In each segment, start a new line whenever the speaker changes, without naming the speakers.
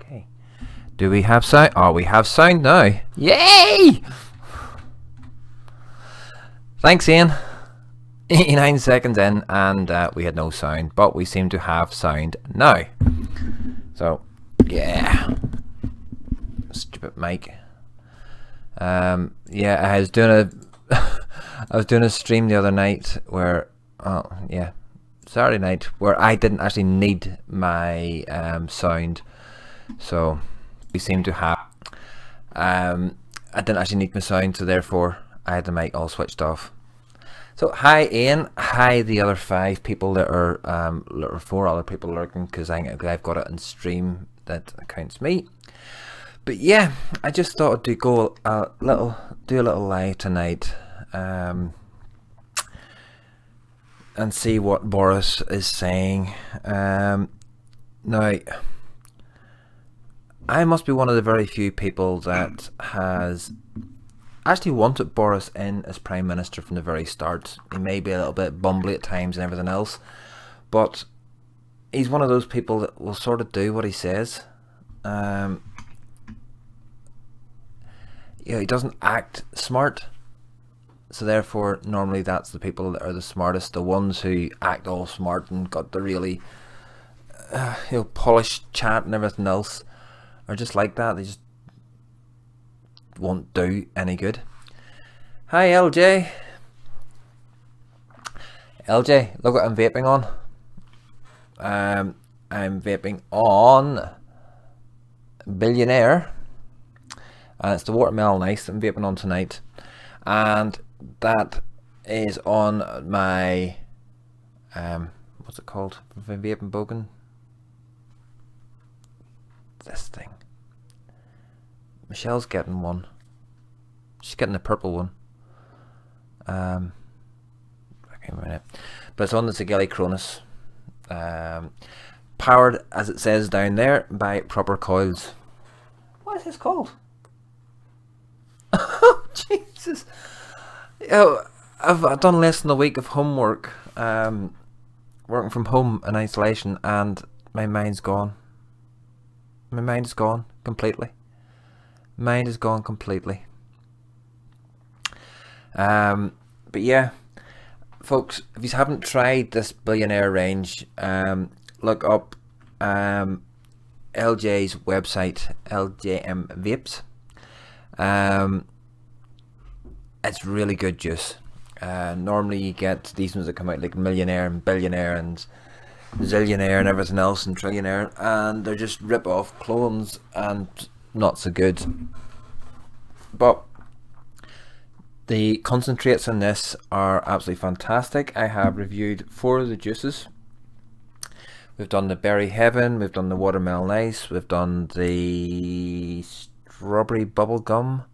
Okay. Do we have sound? Oh, we have sound now. Yay! Thanks, Ian. 89 seconds in, and we had no sound, but we seem to have sound now. So, yeah. Stupid mic. Yeah, I was doing a I was doing a stream the other night where, oh yeah, Saturday night, where I didn't actually need my sound. So we seem to have I didn't actually need my sound, so therefore I had the mic all switched off. So hi Ian, hi the other 5 people that are or 4 other people lurking, because I've got it in stream that counts me. But yeah, I just thought I'd do a little live tonight, and see what Boris is saying. Now, I must be one of the very few people that has actually wanted Boris in as Prime Minister from the very start. He may be a little bit bumbly at times and everything else, but he's one of those people that will sort of do what he says. He doesn't act smart, so therefore normally that's the people that are the smartest. The ones who act all smart and got the really polished chat and everything else are just like that. They just won't do any good. Hi LJ. LJ, look what I'm vaping on. I'm vaping on Billionaire, and it's the Watermelon Ice I'm vaping on tonight, and that is on my what's it called? Vaping Bogan. This thing. Michelle's getting one. She's getting the purple one. I can't remember it. But it's on the Sigeli Cronus. Powered, as it says down there, by Proper Coils. What is this called? Oh Jesus! I've done less than a week of homework, working from home in isolation, and my mind's gone. My mind is gone completely. Mind is gone completely. But yeah, folks, if you haven't tried this Billionaire range, look up LJ's website, LJM Vapes. It's really good juice. Normally you get these ones that come out like Millionaire and Billionaire and Zillionaire and everything else and Trillionaire, and they're just rip-off clones and not so good. But the concentrates in this are absolutely fantastic. I have reviewed 4 of the juices. We've done the Berry Heaven, we've done the Watermelon Ice, we've done the Strawberry Bubble Gum,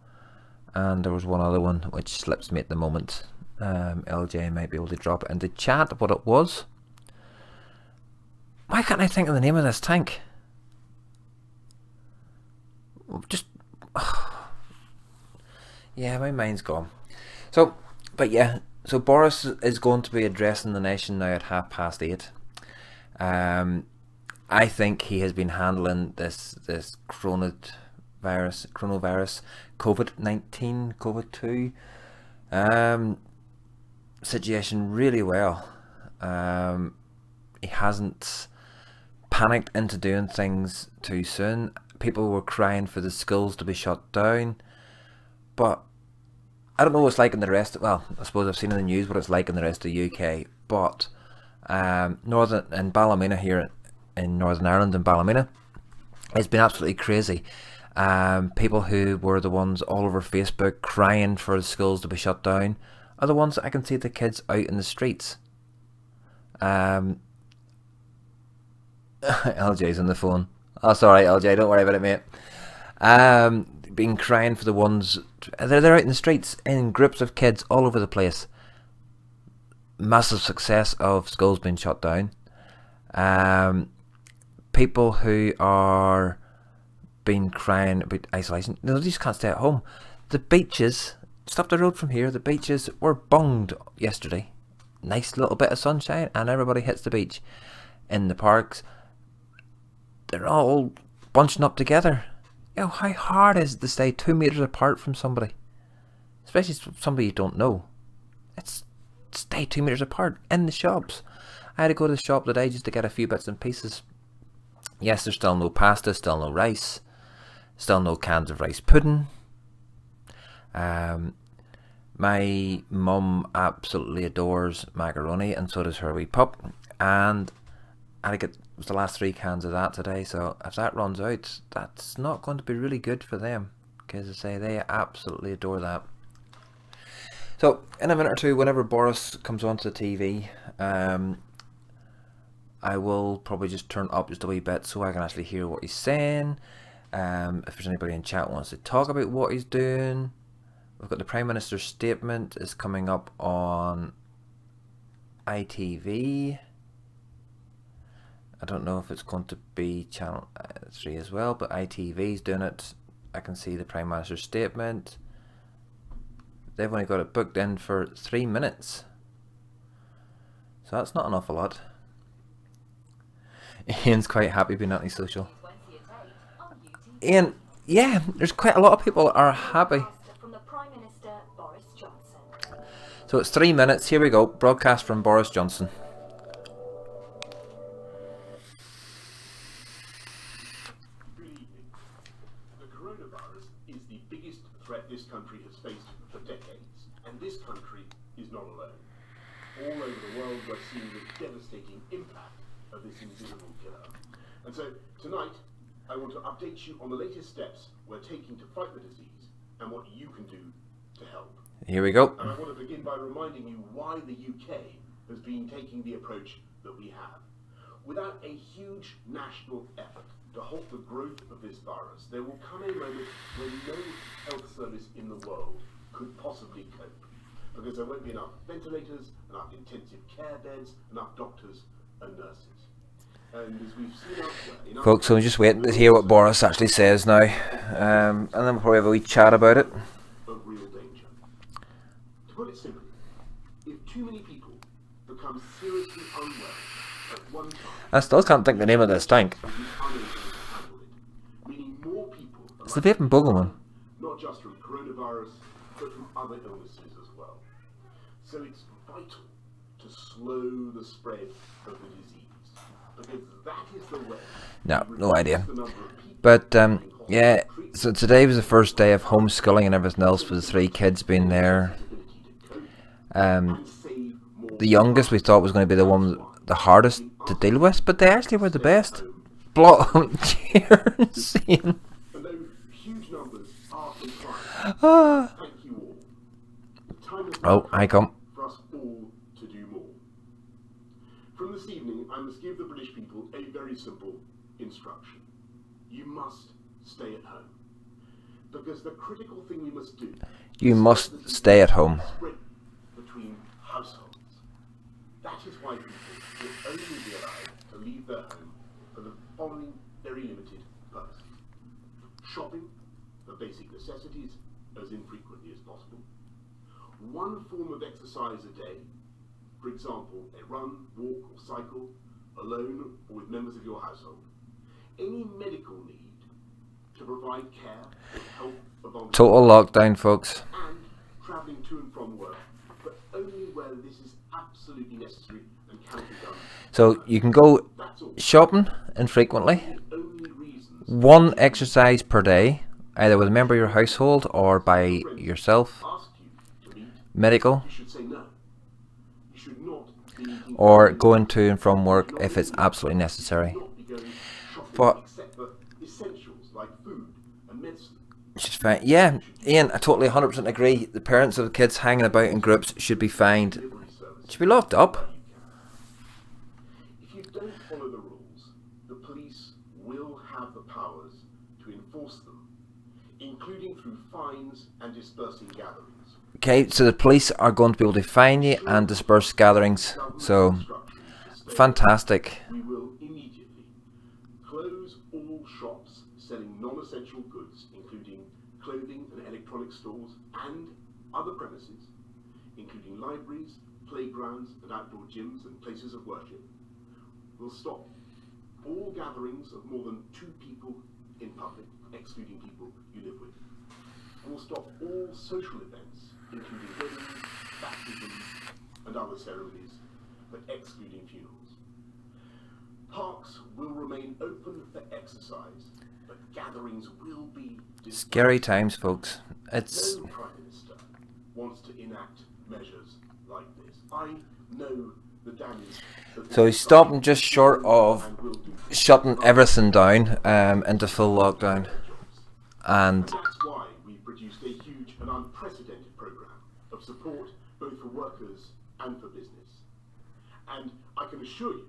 and there was one other one which slips me at the moment. LJ might be able to drop it in the chat what it was. Why can't I think of the name of this tank? Just yeah, my mind's gone. So, but yeah, so Boris is going to be addressing the nation now at 8:30. I think he has been handling this coronavirus, COVID-19, COVID-2 situation really well. He hasn't panicked into doing things too soon. People were crying for the schools to be shut down, but I don't know what it's like in the rest. Well, I suppose I've seen in the news what it's like in the rest of the UK, but in Ballymena here in Northern Ireland, in Ballymena, it's been absolutely crazy. People who were the ones all over Facebook crying for the schools to be shut down are the ones that I can see the kids out in the streets. LJ's on the phone. Oh, sorry, LJ, don't worry about it, mate. Been crying for the ones. They're out in the streets in groups of kids all over the place. Massive success of schools being shut down. People who are been crying about isolation. They just can't stay at home. The beaches, just up the road from here, the beaches were bunged yesterday. Nice little bit of sunshine and everybody hits the beach. In the parks, they're all bunching up together. You know, how hard is it to stay 2 meters apart from somebody? Especially somebody you don't know. It's stay 2 meters apart in the shops. I had to go to the shop today just to get a few bits and pieces. Yes, there's still no pasta, still no rice, still no cans of rice pudding. My mum absolutely adores macaroni, and so does her wee pup. And I think it was the last 3 cans of that today. So if that runs out, that's not going to be really good for them, because I say they absolutely adore that. So in a minute or two, whenever Boris comes onto the TV, I will probably just turn up just a wee bit so I can actually hear what he's saying. If there's anybody in chat who wants to talk about what he's doing. We've got the Prime Minister's statement is coming up on ITV. I don't know if it's going to be channel 3 as well, but ITV is doing it. I can see the Prime Minister's statement. They've only got it booked in for 3 minutes, so that's not an awful lot. Ian's quite happy being antisocial. Ian, yeah, there's quite a lot of people that are happy. So it's 3 minutes. Here we go. Broadcast from Boris Johnson.
The coronavirus is the biggest threat this country has faced for decades, and this country is not alone. All over the world, we're seeing the devastating impact of this invisible killer. And so tonight, I want to update you on the latest steps we're taking to fight the disease and what you can do to help.
Here we go.
And I want to begin by reminding you why the UK has been taking the approach that we have. Without a huge national effort to halt the growth of this virus, there will come a moment when no health service in the world could possibly cope, because there won't be enough ventilators, enough intensive care beds, enough doctors and nurses. And as we've seen elsewhere,
folks, so I'm just waiting to hear what Boris actually says now, and then we'll probably have a wee chat about it.
Of real danger. To put it simply, if too many people become seriously unwell at one time,
I still can't think the name of this tank.
meaning more people
It's the Vaping Bogle one.
not just from coronavirus, but from other illnesses as well. So it's vital to slow the spread of the disease, because that is the way.
No idea. But yeah, so today was the first day of homeschooling and everything else for the 3 kids being there. The youngest we thought was going to be the one the hardest to deal with, but they actually were the best. Cheers, Ian. Oh, I come.
For us all to do more. From this evening, I must give the British people a very simple instruction. You must stay at home. Because the critical thing you must do,
You must stay at home.
spread between households. That is why people will only be allowed to leave their home for the following very limited purposes. Shopping for basic necessities as infrequently as possible. One form of exercise a day, for example, a run, walk or cycle, alone or with members of your household. Any medical need to provide care or help a vulnerable
Total lockdown, folks.
and travelling to and from work, but only where this is absolutely necessary and can be done.
So you can go
That's all.
shopping infrequently.
The only reasons
1 exercise per day, either with a member of your household or by yourself.
ask you to meet,
Medical.
you should say no. You should not be eating
Or going to and from work if it's absolutely necessary.
not be going shopping
But
except for essentials like food and medicine.
which is fine. Yeah, Ian, I totally 100% agree. The parents of the kids hanging about in groups should be fined.
Delivery service.
Should be locked up.
If you don't follow the rules, the police will have the powers to enforce them, including through fines and dispersing gatherings.
Okay, so the police are going to be able to fine you and disperse gatherings. So,
Instructions to stay.
fantastic.
We will immediately close all shops selling non-essential goods, including clothing and electronic stores, and other premises, including libraries, playgrounds and outdoor gyms and places of worship. We'll stop all gatherings of more than 2 people in public, excluding people you live with. We'll stop all social events, including weddings, baptisms, and other ceremonies, but excluding funerals. Parks will remain open for exercise, but gatherings will be dispersed.
Scary times, folks. It's...
No Prime Minister wants to enact measures like this. I know the damage.
So he's stopping just short of shutting everything down into full lockdown. And
that's why we produced a huge and unprecedented programme of support both for workers and for business. And I can assure you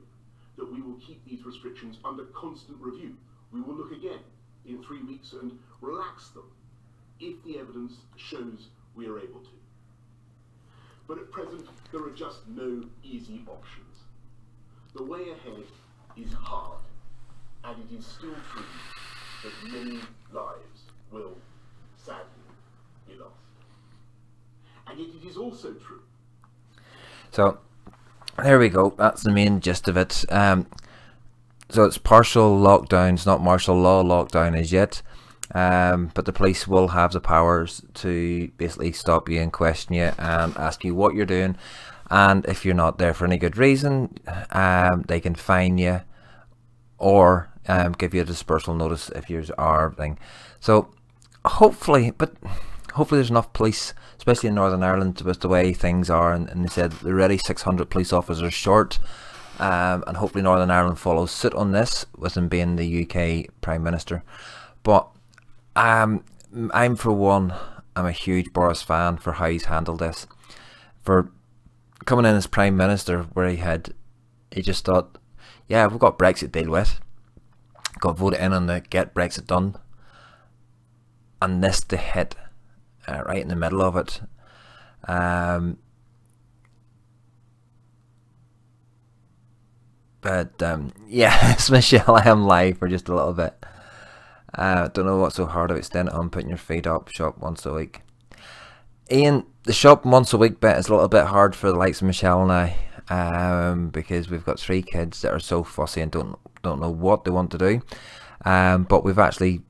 that we will keep these restrictions under constant review. We will look again in 3 weeks and relax them if the evidence shows we are able to. But at present, there are just no easy options. The way ahead is hard, and it is still true that many lives will sadly be lost. And yet it is also true.
so there we go. That's the main gist of it. So it's partial lockdown. It's not martial law lockdown as yet. But the police will have the powers to basically stop you and question you and ask you what you're doing, and if you're not there for any good reason, they can fine you or give you a dispersal notice if you are thing. So hopefully there's enough police, especially in Northern Ireland with the way things are, and they said they're already 600 police officers short, and hopefully Northern Ireland follows suit on this with him being the UK Prime Minister. But I'm for one, I'm a huge Boris fan for how he's handled this. For coming in as Prime Minister, where he just thought, yeah, we've got Brexit to deal with, got voted in on the get Brexit done, and this to hit right in the middle of it. Yes, Michelle, I am live for just a little bit. Don't know what's so hard about staying at home, putting your feet up, shop once a week. Ian, the shop once a week bit is a little bit hard for the likes of Michelle and I, because we've got 3 kids that are so fussy and don't know what they want to do. But we've actually,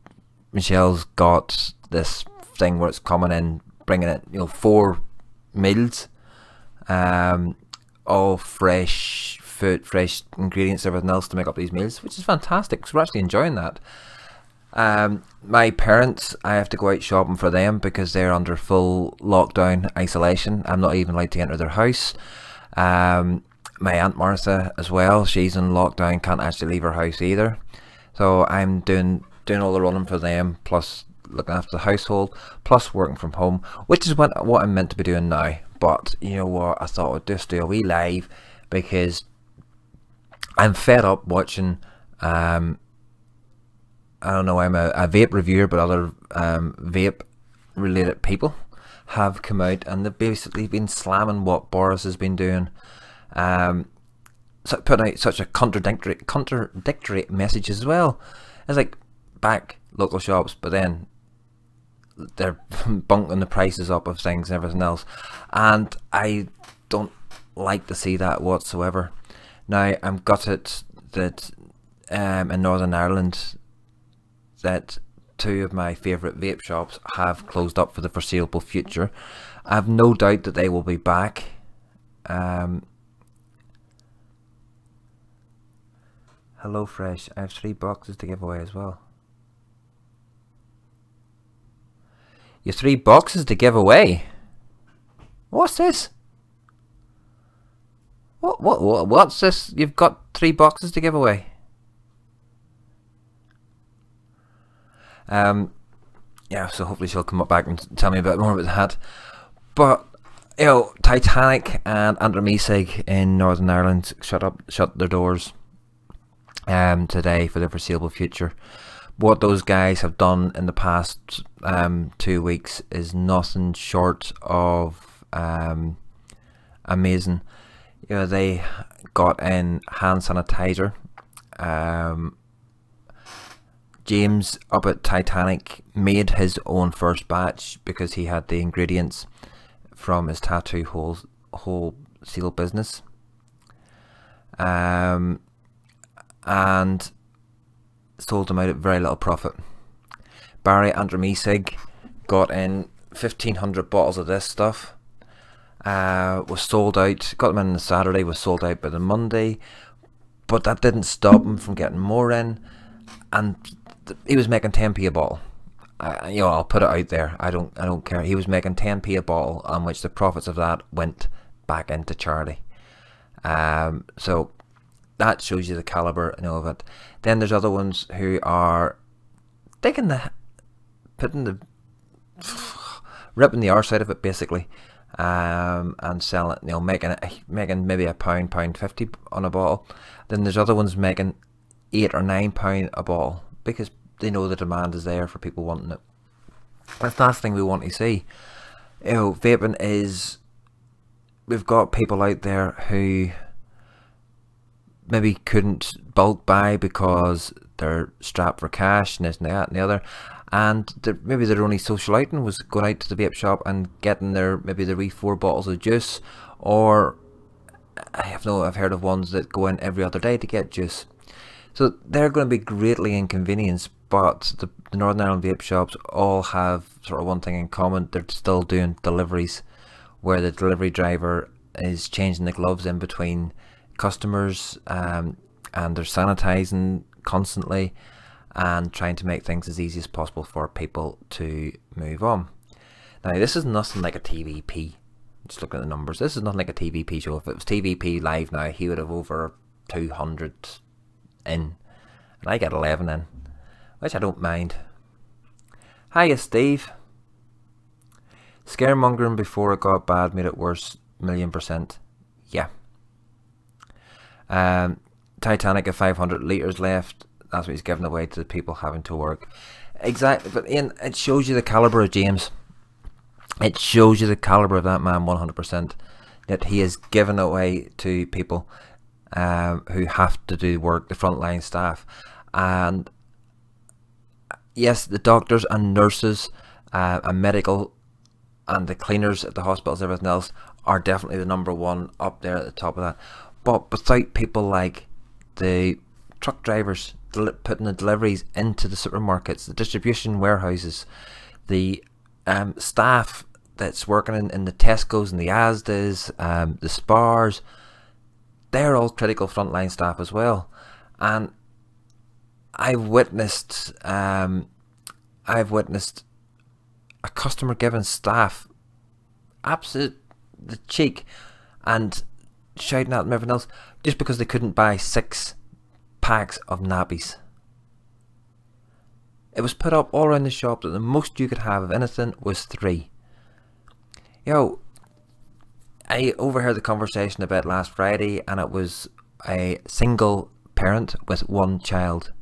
Michelle's got this thing where it's coming in, bringing it, 4 meals, all fresh food, fresh ingredients, everything else to make up these meals, which is fantastic. So we're actually enjoying that. My parents, I have to go out shopping for them because they're under full lockdown isolation. I'm not even allowed to enter their house. My Aunt Martha as well, she's in lockdown, can't actually leave her house either. So I'm doing all the running for them, plus looking after the household, plus working from home, which is what I'm meant to be doing now. But you know what, I thought I'd just do a wee live because I'm fed up watching I don't know, I'm a vape reviewer, but other vape related people have come out and they've basically been slamming what Boris has been doing, so putting out such a contradictory message as well. It's like, back local shops, but then they're bunking the prices up of things and everything else, and I don't like to see that whatsoever. Now I'm gutted that in Northern Ireland that 2 of my favourite vape shops have closed up for the foreseeable future. I have no doubt that they will be back. Hello Fresh, I have 3 boxes to give away as well. You have 3 boxes to give away? What's this? What's this? You've got 3 boxes to give away. Yeah, so hopefully she'll come up back and tell me a bit more about that. But Titanic and Andromeda in Northern Ireland shut their doors today for the foreseeable future. What those guys have done in the past 2 weeks is nothing short of amazing. They got in hand sanitizer. James up at Titanic made his own first batch because he had the ingredients from his tattoo wholesale business. And sold them out at very little profit. Barry Antrim E-Cig got in 1,500 bottles of this stuff. Was sold out, got them in on the Saturday, was sold out by the Monday, but that didn't stop him from getting more in, and he was making 10p a bottle. You know, I'll put it out there. I don't care. He was making 10p a bottle, on which the profits of that went back into charity. So that shows you the caliber, you know, of it. Then there's other ones who are ripping the arse out of it, basically. And selling, you know, making maybe £1.50 on a bottle. Then there's other ones making £8 or £9 a bottle because they know the demand is there for people wanting it. That's the last thing we want to see. You know, vaping is, we've got people out there who maybe couldn't bulk buy because they're strapped for cash and this and that and the other, and maybe their only social outing was going out to the vape shop and getting maybe the wee 4 bottles of juice, or I've heard of ones that go in every other day to get juice. So they're going to be greatly inconvenienced, but the Northern Ireland vape shops all have sort of one thing in common: they're still doing deliveries, where the delivery driver is changing the gloves in between customers, and they're sanitising constantly and trying to make things as easy as possible for people to move on. Now, this is nothing like a TVP. Just looking at the numbers, this is nothing like a TVP show. If it was TVP live now, he would have over 200 in, and I get 11 in, which I don't mind. Hiya, Steve. Scaremongering before it got bad made it worse, 1,000,000%. Yeah. Titanic at 500 litres left. That's what he's giving away to the people having to work. Exactly. But Ian, it shows you the calibre of James. It shows you the calibre of that man 100%. That he is given away to people who have to do work, the frontline staff. And yes, the doctors and nurses and medical and the cleaners at the hospitals, everything else, are definitely the number one up there at the top of that. But without people like the truck drivers putting the deliveries into the supermarkets, the distribution warehouses, the staff that's working in the Tesco's and the Asda's, the Spars, they're all critical frontline staff as well. And I've witnessed a customer giving staff absolute the cheek and shouting at them everything else just because they couldn't buy 6 packs of nappies. It was put up all around the shop that the most you could have of anything was 3. Yo, I overheard the conversation a bit last Friday, and it was a single parent with 1 child.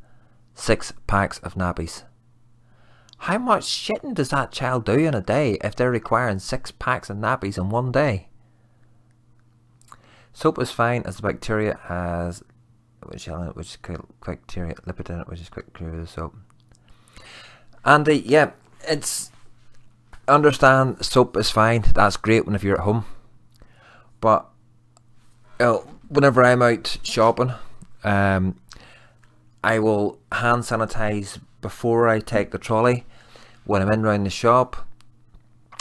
6 packs of nappies. How much shitting does that child do in a day if they're requiring 6 packs of nappies in one day? Soap is fine as the bacteria has which is bacteria lipid in it, which is quick clear of the soap. And yeah, it's understand soap is fine. That's great whenever you're at home. But whenever I'm out shopping, I will hand sanitize before I take the trolley. When I'm in round the shop,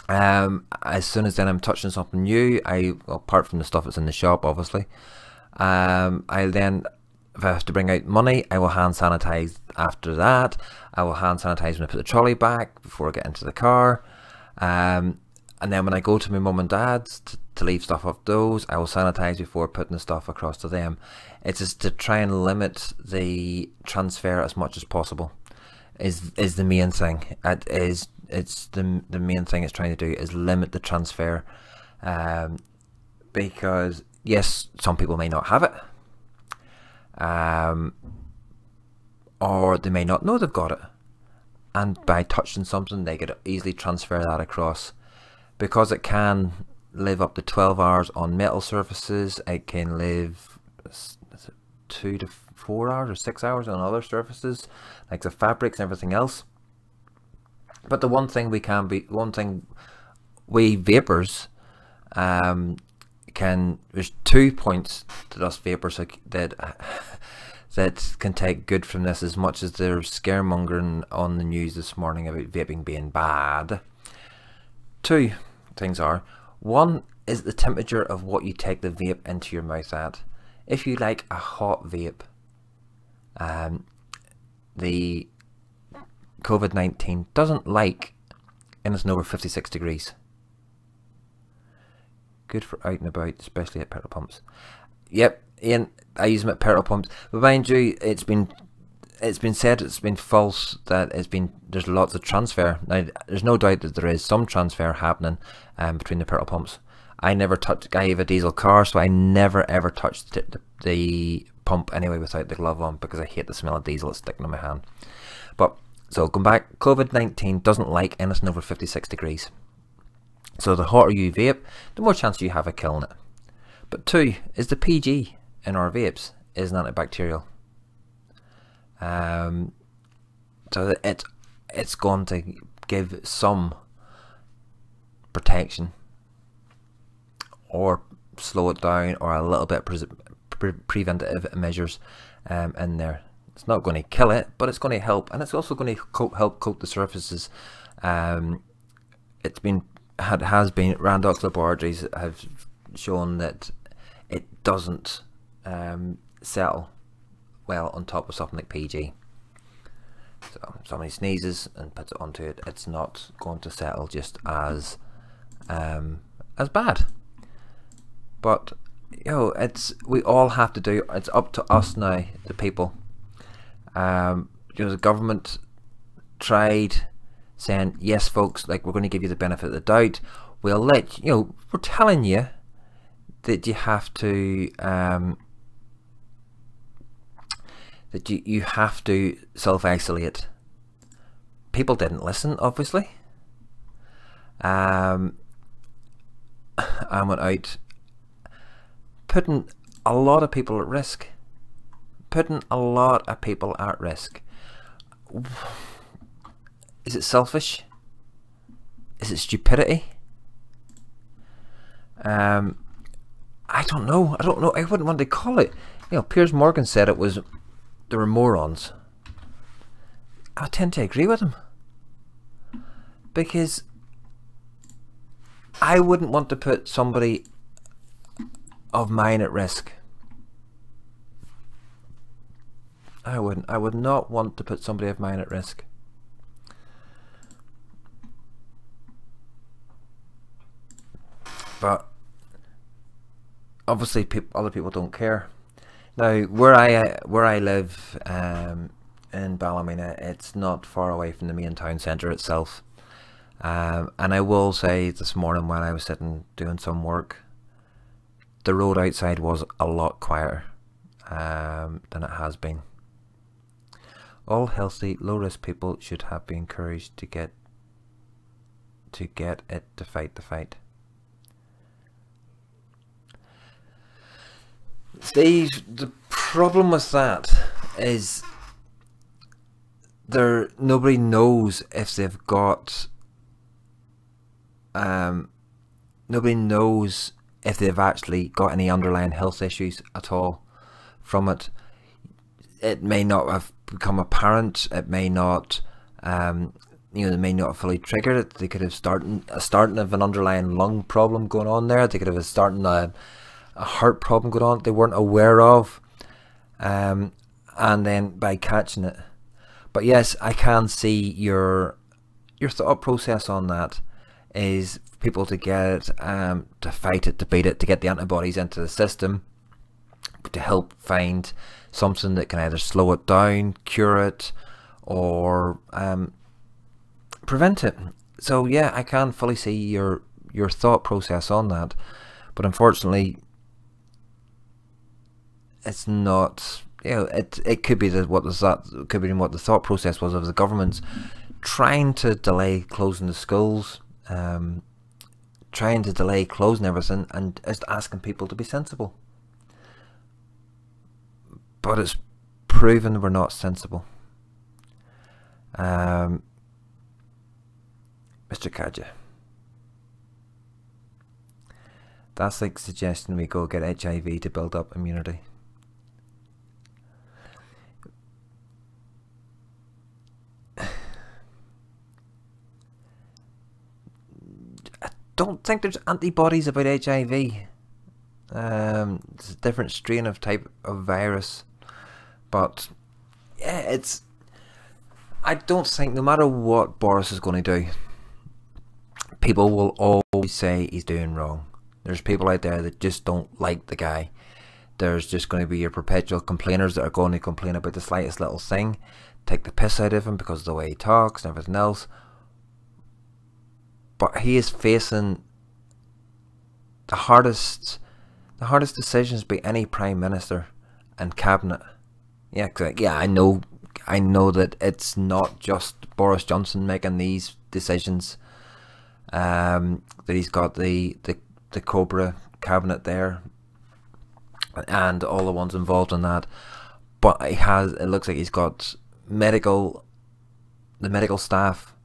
as soon as then I'm touching something new, apart from the stuff that's in the shop, obviously, I'll then, if I have to bring out money, I will hand sanitize after that. I will hand sanitize when I put the trolley back before I get into the car. And then when I go to my mum and dad's to leave stuff off those, I will sanitize before putting the stuff across to them. It's just to try and limit the transfer as much as possible. Is the main thing. It's the main thing it's trying to do is limit the transfer, because yes, some people may not have it, or they may not know they've got it, and by touching something they could easily transfer that across. Because it can live up to 12 hours on metal surfaces, it can live 2 to 4 hours or 6 hours on other surfaces like the fabrics and everything else. But the one thing we vapors there's 2 points to us vapors that that can take good from this as much as they're scaremongering on the news this morning about vaping being bad. Two things are, one is the temperature of what you take the vape into your mouth at. If you like a hot vape, the COVID-19 doesn't like anything over 56 degrees. Good for out and about, especially at petrol pumps. Yep, Ian, I use them at petrol pumps. But mind you, it's been said, it's been false, that there's lots of transfer. Now, there's no doubt that there is some transfer happening between the petrol pumps. I have a diesel car, so I never ever touched the pump anyway without the glove on, because I hate the smell of diesel that's sticking in my hand. But, so going back, COVID-19 doesn't like anything over 56 degrees. So the hotter you vape, the more chance you have of killing it. But two is the PG in our vapes is an antibacterial. So it's going to give some protection, or slow it down, or a little bit preventative measures in there. It's not going to kill it, but it's going to help, and it's also going to help coat the surfaces. Has been Randolph laboratories have shown that it doesn't settle well on top of something like PG. So if somebody sneezes and puts it onto it, it's not going to settle just as bad. But we all have to do. It's up to us now, the people. The government tried saying, yes folks, like, we're going to give you the benefit of the doubt, we'll let we're telling you that you have to you have to self-isolate. People didn't listen, obviously. I went out putting a lot of people at risk. Is it selfish? Is it stupidity? I don't know. I wouldn't want to call it. Piers Morgan said they were morons. I tend to agree with him, because I wouldn't want to put somebody of mine at risk. I wouldn't. I would not want to put somebody of mine at risk. But obviously other people don't care. Now, where I live in Ballymena, it's not far away from the main town centre itself. And I will say, this morning when I was sitting doing some work, the road outside was a lot quieter than it has been. All healthy, low-risk people should have been encouraged to get it to fight the fight. Steve, the problem with that is nobody knows if they've got nobody knows if they've actually got any underlying health issues at all from it. It may not have become apparent. It may not, they may not have fully triggered it. They could have starting of an underlying lung problem going on there. They could have starting a heart problem going on they weren't aware of, and then by catching it. But yes, I can see your thought process on that is people to get it, to fight it, to beat it, to get the antibodies into the system, to help find something that can either slow it down, cure it, or prevent it. So yeah, I can fully see your thought process on that, but unfortunately, it's not. It could be what the thought process was of the government's trying to delay closing the schools, trying to delay closing everything, and just asking people to be sensible. But it's proven we're not sensible. Mr. Kaja, that's like suggesting we go get HIV to build up immunity. don't think there's antibodies about HIV. It's a different strain of type of virus, but yeah, I don't think, no matter what Boris is going to do, people will always say he's doing wrong. There's people out there that just don't like the guy. There's just going to be your perpetual complainers that are going to complain about the slightest little thing, take the piss out of him because of the way he talks and everything else. But he is facing the hardest decisions by any prime minister and cabinet. Yeah, I know that it's not just Boris Johnson making these decisions. That he's got the Cobra cabinet there, and all the ones involved in that. But it looks like he's got the medical staff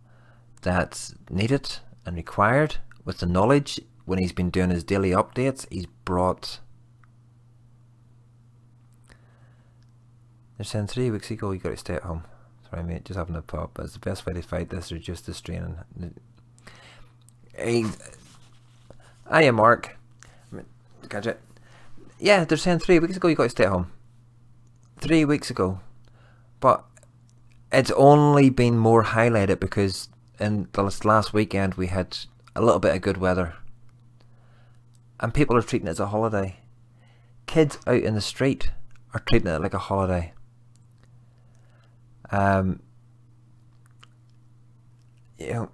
that's needed and required, with the knowledge. When he's been doing his daily updates, he's brought... They're saying 3 weeks ago you got to stay at home. Sorry mate, just having a pop. It's the best way to fight this, reduce the strain. Hiya Mark. Catch it. Yeah, they're saying 3 weeks ago you got to stay at home. 3 weeks ago. But it's only been more highlighted because in this last weekend we had a little bit of good weather. And people are treating it as a holiday. Kids out in the street are treating it like a holiday. You know,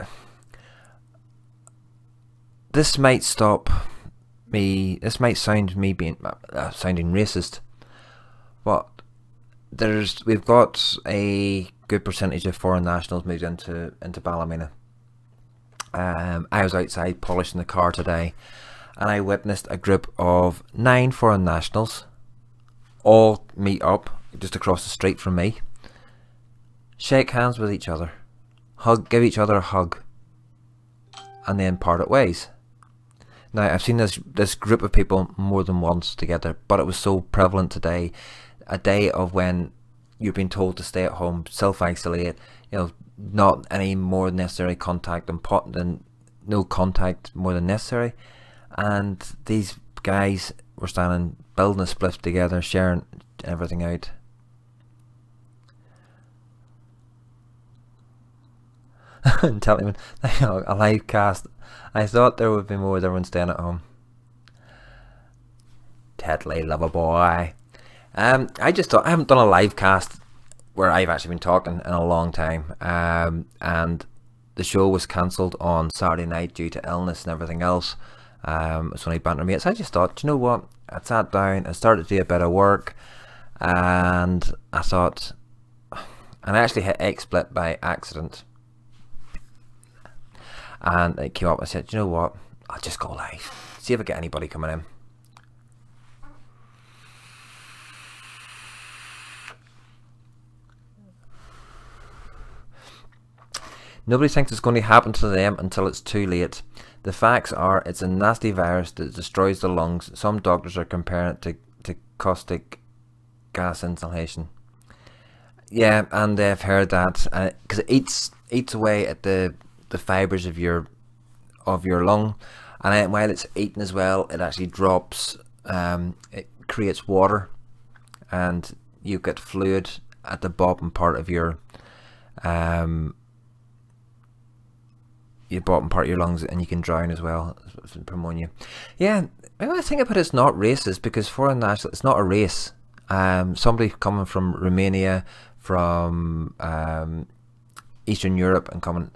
this might stop me. This might sound me being sounding racist, but we've got a good percentage of foreign nationals moved into Ballymena. I was outside polishing the car today, and I witnessed a group of 9 foreign nationals all meet up just across the street from me, shake hands with each other, give each other a hug, and then part at ways. Now, I've seen this group of people more than once together, but it was so prevalent today, a day of when you've been told to stay at home, self-isolate, not any more necessary contact than no contact more than necessary. And these guys were standing, building a spliff together, sharing everything out. And telling him a live cast. I thought there would be more with everyone staying at home. Tetley, lover boy. I just thought, I haven't done a live cast where I've actually been talking in a long time. And the show was cancelled on Saturday night due to illness and everything else. It's only banter mates. I just thought, you know what? I sat down and started to do a bit of work, and I thought, and I actually hit XSplit by accident, and it came up. I said, you know what? I'll just go live, see if I get anybody coming in. Nobody thinks it's going to happen to them until it's too late. The facts are, it's a nasty virus that destroys the lungs. Some doctors are comparing it to caustic gas inhalation. Yeah, and they've heard that because it eats away at the fibres of your lung, and while it's eating as well, it actually drops. It creates water, and you get fluid at the bottom part of your bottom part of your lungs, and you can drown as well. Pneumonia. Yeah, maybe I think about it's not racist, because foreign national, it's not a race. Somebody coming from Romania, from Eastern Europe, and coming,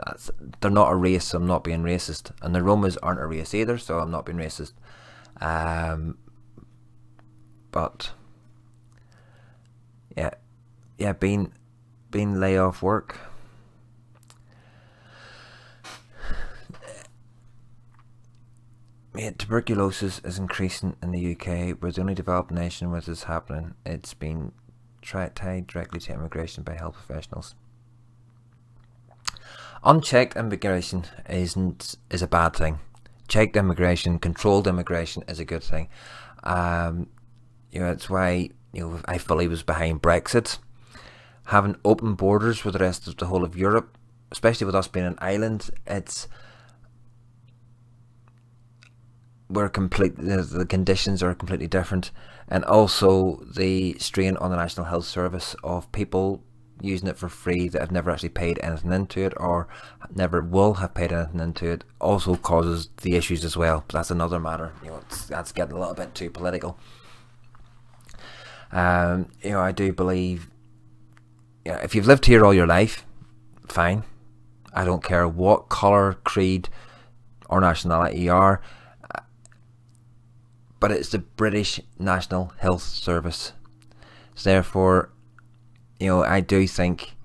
they're not a race, so I'm not being racist. And the Romas aren't a race either, so I'm not being racist. But yeah, being lay off work. Yeah, tuberculosis is increasing in the UK. We're the only developed nation where this is happening. It's been tied directly to immigration by health professionals. Unchecked immigration is a bad thing. Checked immigration, controlled immigration is a good thing. It's why I fully was behind Brexit. Having open borders with the rest of the whole of Europe, especially with us being an island, the conditions are completely different, and also the strain on the National Health Service of people using it for free that have never actually paid anything into it, or never will have paid anything into it, also causes the issues as well. But that's another matter. That's getting a little bit too political. I do believe, if you've lived here all your life, fine. I don't care what colour, creed or nationality you are, but it's the British National Health Service. So therefore, I do think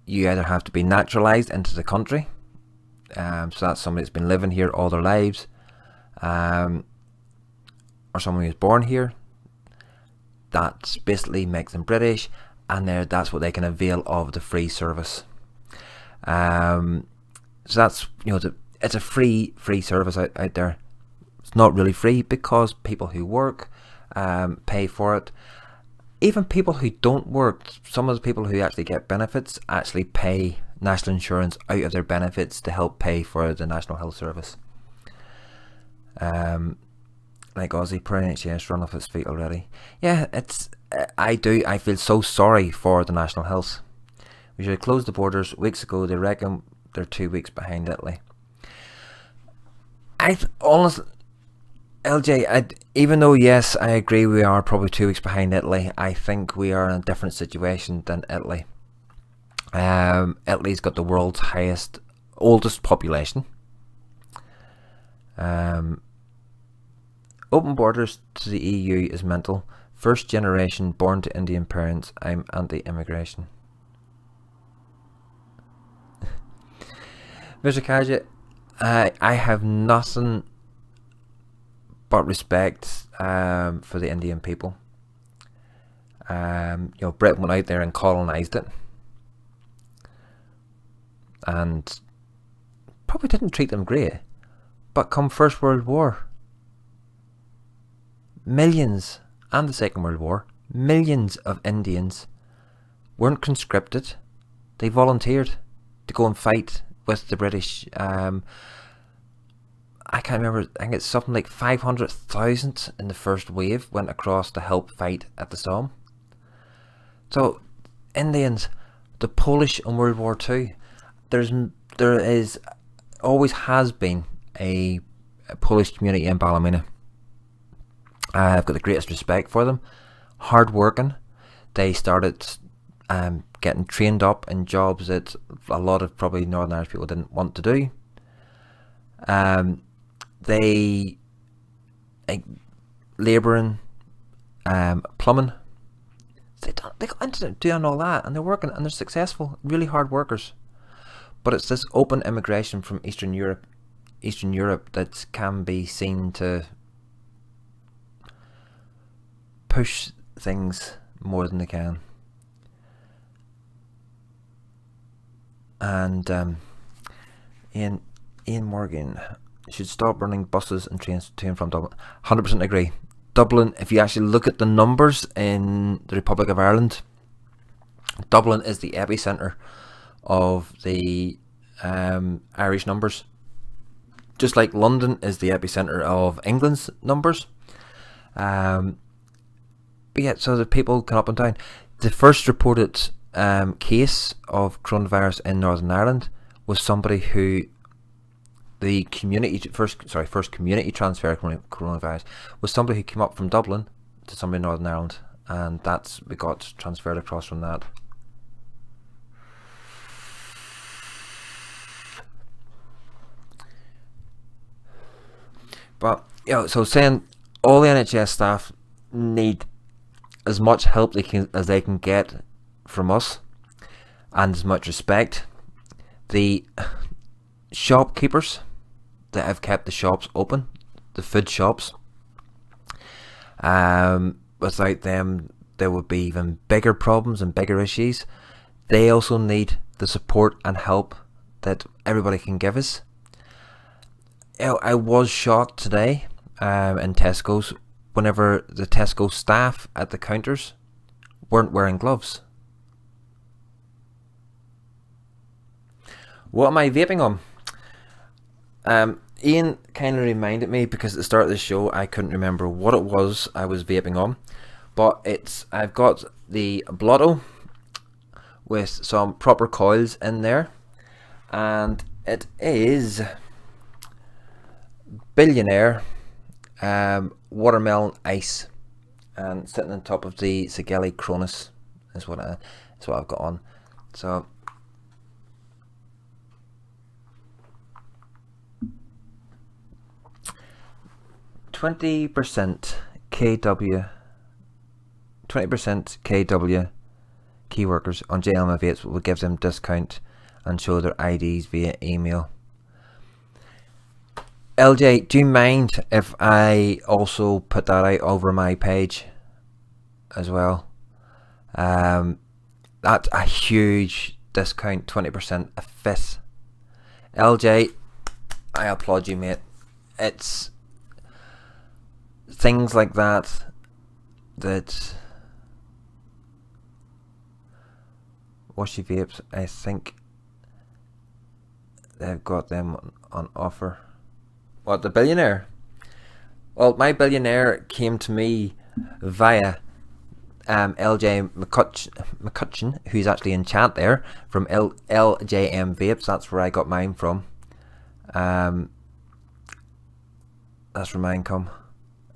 you either have to be naturalised into the country, so that's somebody that's been living here all their lives, or someone who's born here. That basically makes them British, and that's what they can avail of the free service. So that's it's a free service out there. It's not really free because people who work pay for it. Even people who don't work, some of the people who actually get benefits actually pay national insurance out of their benefits to help pay for the National Health Service. Like Aussie, per NHS run off its feet already. Yeah, I feel so sorry for the National Health. We should have closed the borders weeks ago. They reckon they're 2 weeks behind Italy. Honestly, LJ, even though yes, I agree we are probably 2 weeks behind Italy, I think we are in a different situation than Italy. Italy's got the world's oldest population. Open borders to the EU is mental. First generation born to Indian parents. I'm anti-immigration. Mr. Kaja, I have nothing but respect for the Indian people. Britain went out there and colonised it, and probably didn't treat them great. But come First World War, millions, and the Second World War, millions of Indians weren't conscripted. They volunteered to go and fight with the British. I can't remember, I think it's something like 500,000 in the first wave went across to help fight at the Somme. So, Indians, the Polish in World War II, there is, always has been a Polish community in Ballymena. I've got the greatest respect for them. Hard working. They started getting trained up in jobs that a lot of probably Northern Irish people didn't want to do. They labouring, plumbing. They got into doing all that, and they're working, and they're successful, really hard workers. But it's this open immigration from Eastern Europe that can be seen to push things more than they can. And Ian Morgan should stop running buses and trains to and from Dublin. 100% agree. Dublin, if you actually look at the numbers in the Republic of Ireland, Dublin is the epicentre of the Irish numbers. Just like London is the epicentre of England's numbers. But yeah, so the people come up and down. The first reported case of coronavirus in Northern Ireland was somebody who first community transfer of coronavirus was somebody who came up from Dublin to somebody in Northern Ireland, and we got transferred across from that. But so saying all the NHS staff need as much help as they can get from us, and as much respect. The shopkeepers that have kept the shops open, the food shops, without them there would be even bigger problems and bigger issues. They also need the support and help that everybody can give us. I was shocked today in Tesco's whenever the Tesco staff at the counters weren't wearing gloves. What am I vaping on? Ian kind of reminded me, because at the start of the show I couldn't remember what it was I was vaping on, but I've got the Blotto with some proper coils in there, and it is Billionaire Watermelon Ice, and sitting on top of the Sigeli Cronus is what I've got on. So 20% KW, 20% KW key workers on JLMA vapes will give them discount and show their IDs via email. LJ, do you mind if I also put that out over my page as well? That's a huge discount, 20% a fifth. LJ, I applaud you, mate. It's things like that Washy Vapes, I think they've got them on offer. What, the Billionaire? Well, my Billionaire came to me via LJ McCutcheon, who's actually in chat there, from LJM Vapes. That's where I got mine from. That's where mine come.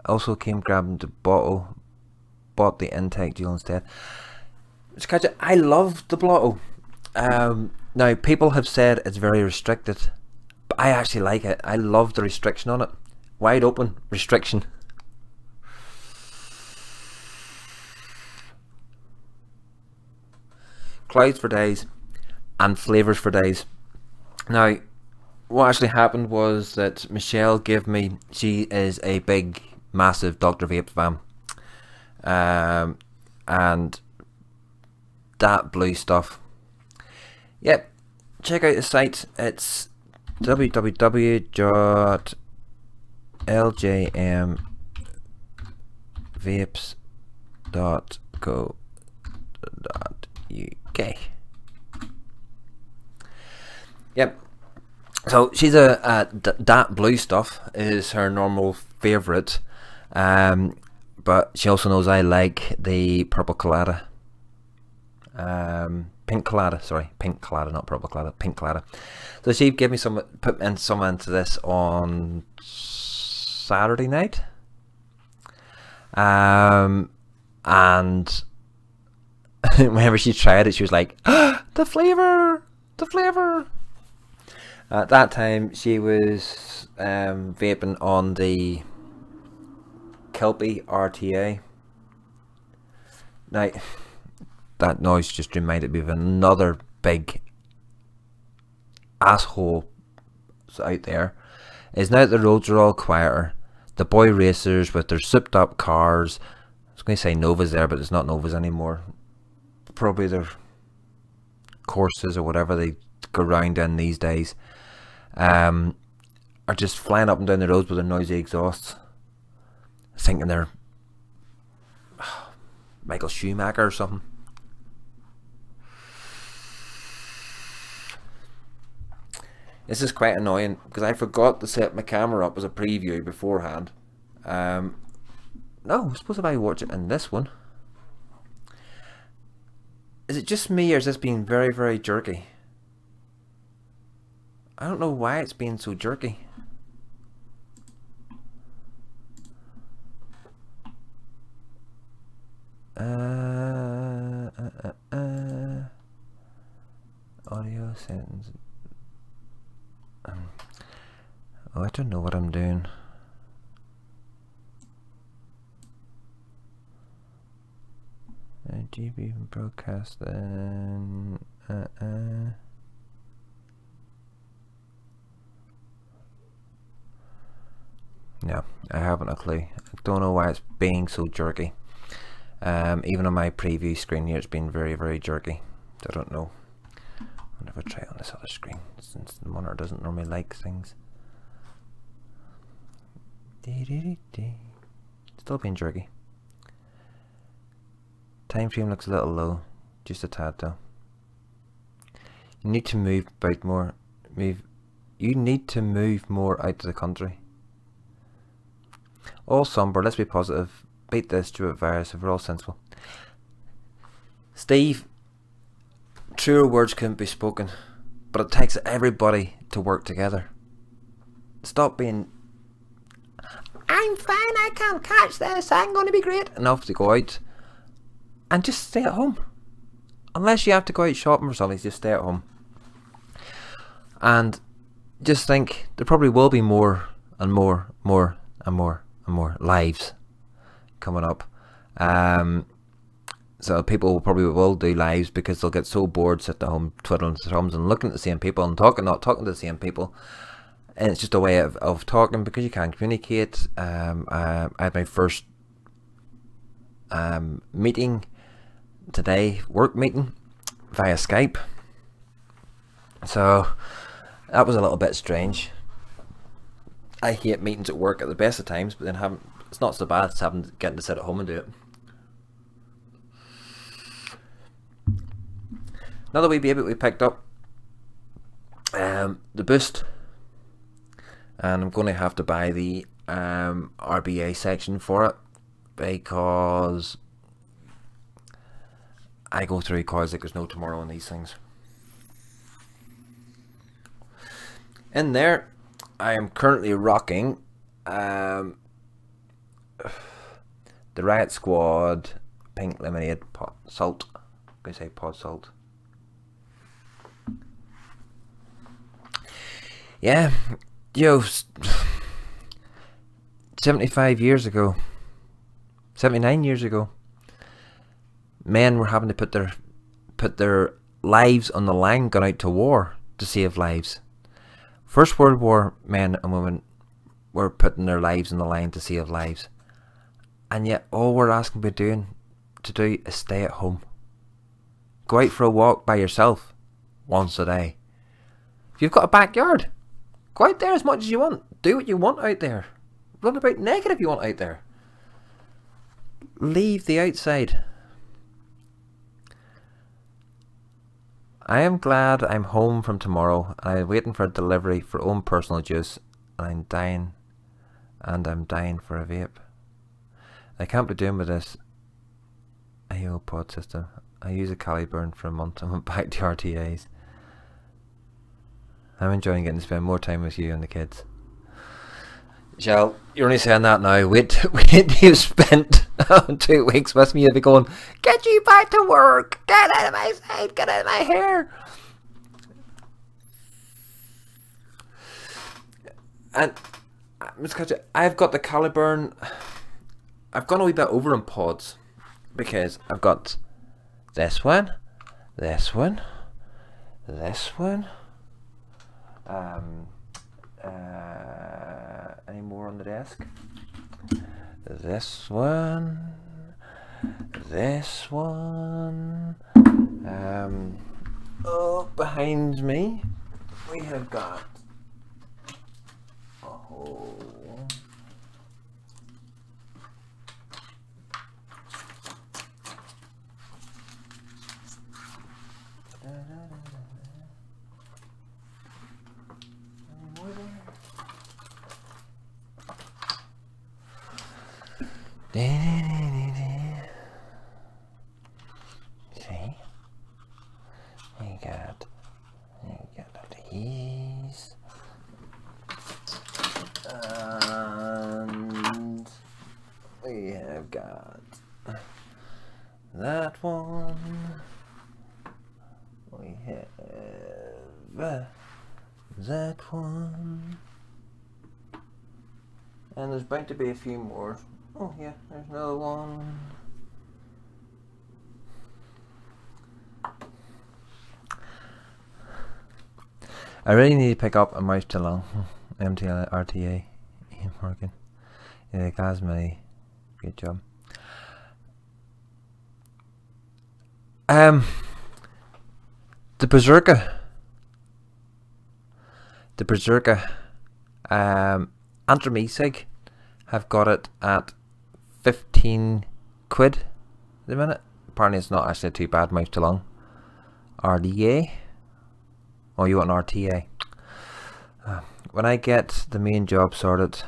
Also came grabbing the bottle, bought the intake deal instead. I love the Blotto. Now, people have said it's very restricted, but I actually like it. I love the restriction on it. Wide open restriction. Clouds for days and flavours for days. Now, what actually happened was that Michelle gave me, she is a big, massive Dr. Vape fan. And that blue stuff. Yep, check out the site. It's www.ljmvapes.co.uk. Yep. So she's that blue stuff is her normal favourite, but she also knows I like the purple colada. Pink colada, sorry, pink colada, not purple colada, pink colada. So she gave me put in some into this on Saturday night, and whenever she tried it, she was like, ah, the flavour. At that time, she was vaping on the Kelpie RTA. Now, that noise just reminded me of another big asshole out there. Is now that the roads are all quieter, the boy racers with their souped up cars, I was going to say Novas there, but it's not Novas anymore. Probably their Corsas or whatever they go around in these days, are just flying up and down the roads with their noisy exhausts, thinking they're Michael Schumacher or something. This is quite annoying because I forgot to set my camera up as a preview beforehand. No, I suppose if I watch it in this one. Is it just me, or is this being very, very jerky? I don't know why it's being so jerky. Audio settings. Oh, I don't know what I'm doing. GB broadcast then. No, I haven't a clue. I don't know why it's being so jerky. Even on my preview screen here, it's been very, very jerky. I don't know. I'll never try it on this other screen since the monitor doesn't normally like things. Still being jerky. Time frame looks a little low, just a tad though. You need to move about more. Move You need to move more out to the country. All somber, let's be positive. Beat this stupid virus if we're all sensible. Steve, truer words couldn't be spoken, but it takes everybody to work together. Stop being, I'm fine, I can't catch this, I'm going to be great. Enough to go out and just stay at home. Unless you have to go out shopping or something, just stay at home. And just think, there probably will be more and more lives coming up. So people probably will do lives because they'll get so bored sitting at home twiddling their thumbs and looking at the same people and not talking to the same people. And it's just a way of talking because you can't communicate. I had my first meeting today, work meeting, via Skype. So that was a little bit strange. I hate meetings at work at the best of times, but then it's not so bad as getting to sit at home and do it. Another wee baby we picked up, the Boost, and I'm going to have to buy the RBA section for it because I go through cars like there's no tomorrow on these things. In there, I am currently rocking the Riot Squad Pink Lemonade Pot Salt. I'm going to say Pod Salt. Yeah, 75 years ago, 79 years ago, men were having to put their lives on the line, going out to war to save lives. First World War, men and women were putting their lives on the line to save lives, and yet all we're asking to do is stay at home. Go out for a walk by yourself once a day. If you've got a backyard, go out there as much as you want. Do what you want out there. Run about naked if you want out there. Leave the outside. I am glad I'm home from tomorrow. I'm waiting for a delivery for own personal juice. I'm dying for a vape. I can't be doing with this AO pod system. I used a Caliburn for a month and went back to RTAs. I'm enjoying getting to spend more time with you and the kids. Shell, you're only saying that now. Wait till you've spent 2 weeks with me. You'll be going, get you back to work. Get out of my sight. Get out of my hair. And I've got the Caliburn. I've gone a wee bit over in pods because I've got this one, this one, this one. Any more on the desk? This one, this one. Oh, behind me we have got a whole see, we got these, and we have got that one. We have that one, and there's bound to be a few more. Oh yeah, there's another one. I really need to pick up a mouse to long MTL RTA. Ian Morgan. Yeah, Gazmany. Good job. The Berserker. Antramesig have got it at 15 quid at the minute. Apparently it's not actually too bad mouse to long. RDA. Oh, you want an RTA? when I get the main job sorted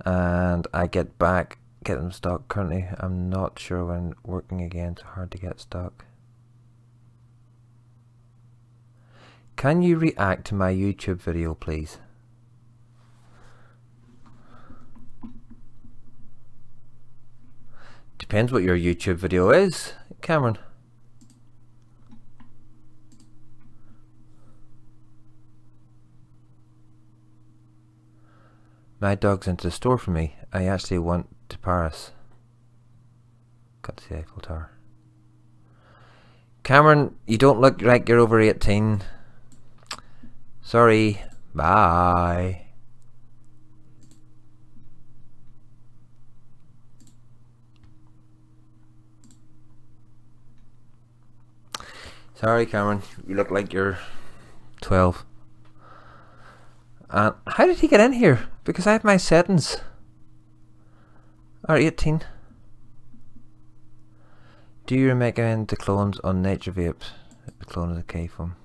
and I get them stock. Currently I'm not sure when working again, it's hard to get stock. Can you react to my YouTube video, please? Depends what your YouTube video is, Cameron. My dog's into the store for me. I actually went to Paris. Got to the Eiffel Tower. Cameron, you don't look like you're over 18. Sorry. Bye. Sorry, Cameron. You look like you're 12. And how did he get in here? Because I have my settings are 18. Do you recommend the clones on Nature Vape? The clone is a K foam.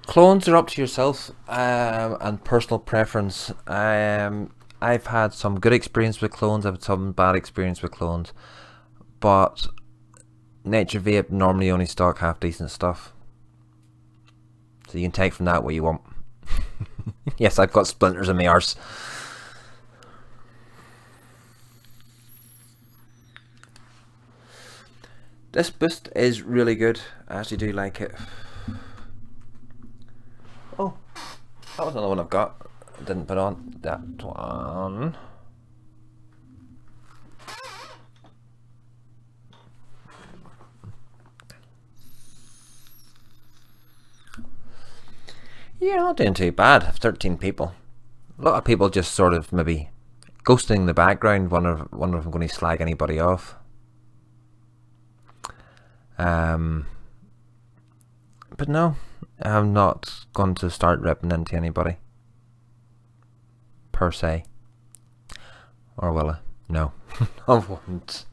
Clones are up to yourself and personal preference. I've had some good experience with clones. I've had some bad experience with clones, but Nature Vape normally only stock half decent stuff. So you can take from that what you want. Yes, I've got splinters in my arse. This boost is really good. I actually do like it. Oh, that was another one I've got. I didn't put on that one. Yeah, not doing too bad. 13 people. A lot of people just sort of maybe ghosting in the background, wonder if I'm going to slag anybody off. But no, I'm not going to start ripping into anybody per se. Or will I? No, I won't.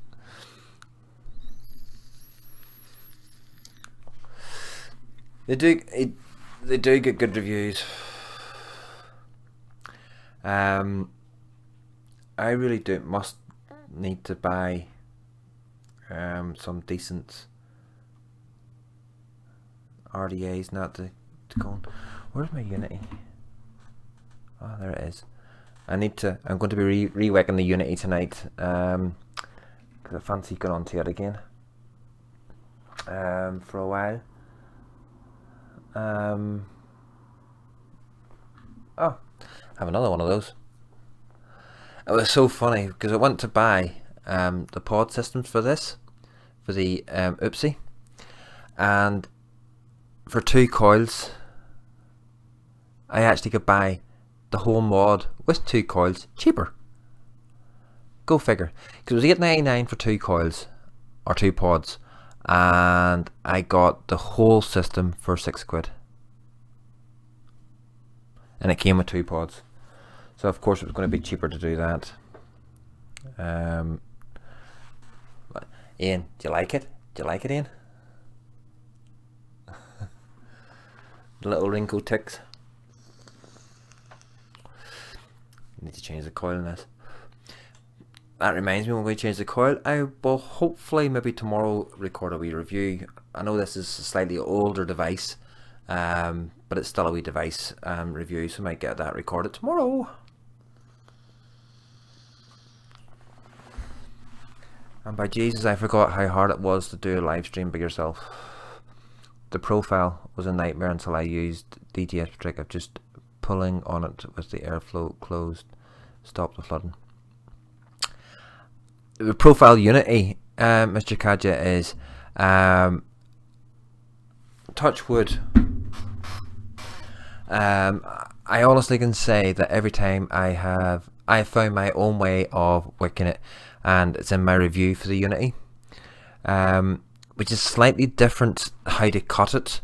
They do get good reviews. I really must need to buy some decent RDAs, not to go on. Where's my Unity? Oh, there it is. I'm going to be re-wecking the Unity tonight, because I fancy going on to it again for a while. Oh, I have another one of those. It was so funny because I went to buy the pod systems for this, for the Oopsie, and for 2 coils I actually could buy the whole mod with 2 coils cheaper. Go figure, because it was $8.99 for 2 coils or 2 pods, and I got the whole system for £6, and it came with 2 pods, so of course it was going to be cheaper to do that. Ian, do you like it? Do you like it, Ian? The little wrinkle ticks. Need to change the coil in this. That reminds me, when we change the coil, I will hopefully maybe tomorrow record a wee review. I know this is a slightly older device, but it's still a wee device review, so I might get that recorded tomorrow. And by Jesus, I forgot how hard it was to do a live stream by yourself. The profile was a nightmare until I used DTS trick of just pulling on it with the airflow closed, stop the flooding. The profile Unity, Mr. Kaja, is touch wood. I honestly can say that every time I found my own way of wicking it, and it's in my review for the Unity, which is slightly different how to cut it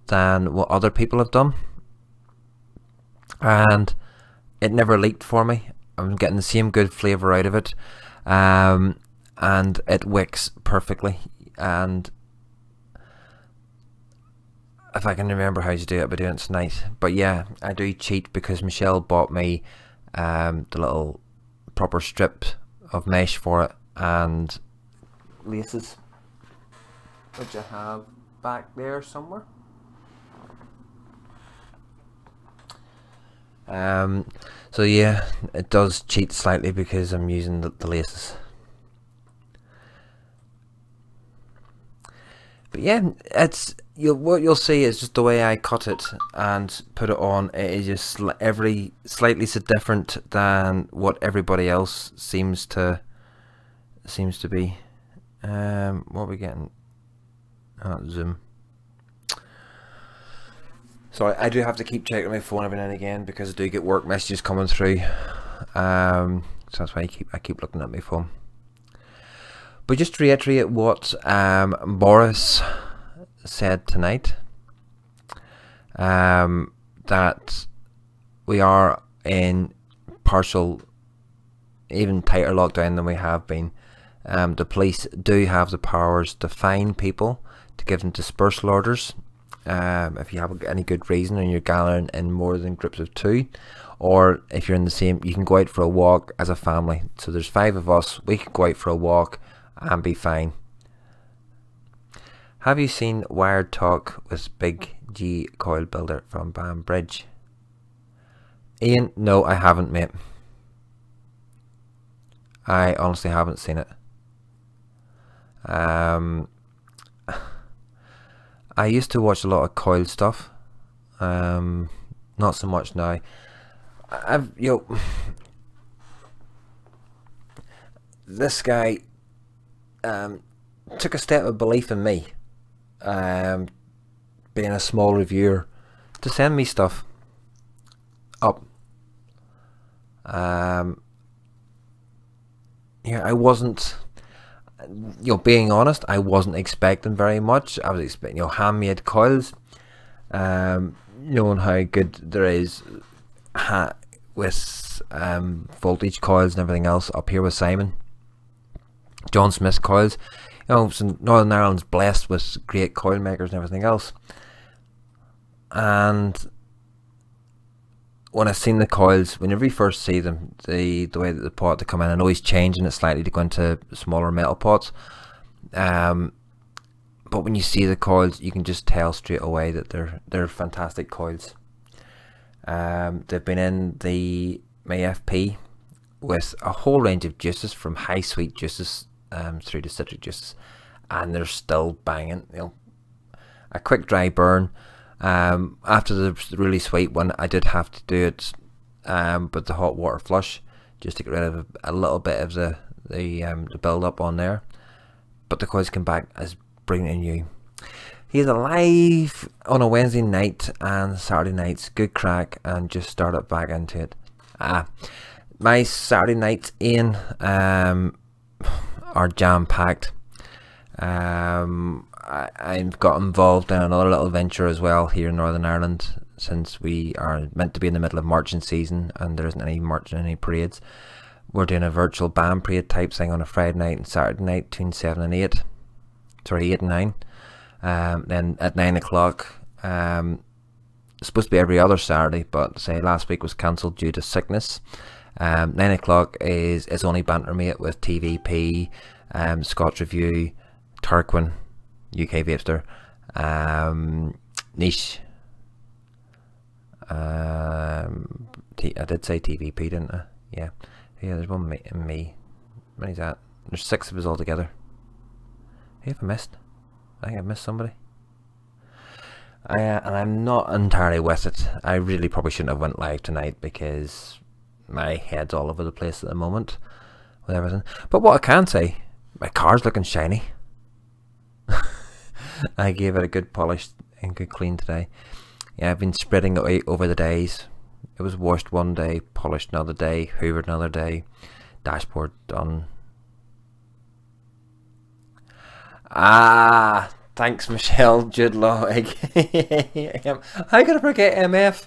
than what other people have done, and it never leaked for me. I'm getting the same good flavour out of it, and it wicks perfectly, and if I can remember how to do it, I'll be doing it tonight. But yeah, I do cheat because Michelle bought me the little proper strip of mesh for it and laces, which I have back there somewhere. So yeah, it does cheat slightly because I'm using the laces. But yeah, it's what you'll see is just the way I cut it and put it on. It is just slightly so different than what everybody else seems to be. What are we getting? Zoom. Sorry, I do have to keep checking my phone every now and again because I do get work messages coming through. So that's why I keep looking at my phone. But just to reiterate what Boris said tonight, that we are in partial, even tighter lockdown than we have been. The police do have the powers to fine people, to give them dispersal orders, if you have any good reason and you're gathering in more than groups of 2, or if you're in the same, you can go out for a walk as a family. So there's 5 of us, we could go out for a walk and be fine. Have you seen Wired Talk with Big G Coil Builder from Bambridge? Ian, no, I haven't, mate. I honestly haven't seen it. I used to watch a lot of coil stuff. Not so much now. This guy took a step of belief in me, being a small reviewer, to send me stuff up. Yeah, I wasn't, being honest, I wasn't expecting very much. I was expecting, handmade coils, knowing how good there is with voltage coils and everything else up here with Simon. John Smith's coils. So Northern Ireland's blessed with great coil makers and everything else. And when I seen the coils, whenever you first see them, the way that the pot to come in, I know he's changing it slightly to go into smaller metal pots. But when you see the coils, you can just tell straight away that they're fantastic coils. They've been in my FP with a whole range of juices, from high sweet juices through to citric juices, and they're still banging. A quick dry burn. After the really sweet one, I did have to do it with the hot water flush, just to get rid of a little bit of the build up on there. But the coils come back as brilliant and new. He's alive on a Wednesday night and Saturday nights, good crack, and just started back into it. My Saturday nights in are jam packed. I've got involved in another little venture as well here in Northern Ireland, since we are meant to be in the middle of marching season and there isn't any marching, any parades. We're doing a virtual band parade type thing on a Friday night and Saturday night between 7 and 8. Sorry, 8 and 9. Then at 9 o'clock, it's supposed to be every other Saturday, but say last week was cancelled due to sickness. 9 o'clock is It's Only Banter Mate with TVP, Scott's Review, Tarquin, UK Vapester, Niche. I did say TVP, didn't I? Yeah, there's one me. How many's that? There's 6 of us all together. Who have I missed? I think I've missed somebody. And I'm not entirely with it. I really probably shouldn't have went live tonight because my head's all over the place at the moment with everything. But what I can say, my car's looking shiny. I gave it a good polish and good clean today. Yeah, I've been spreading it out over the days. It was washed one day, polished another day, hoovered another day, dashboard done. Thanks Michelle, Jude Law. How could I forget MF?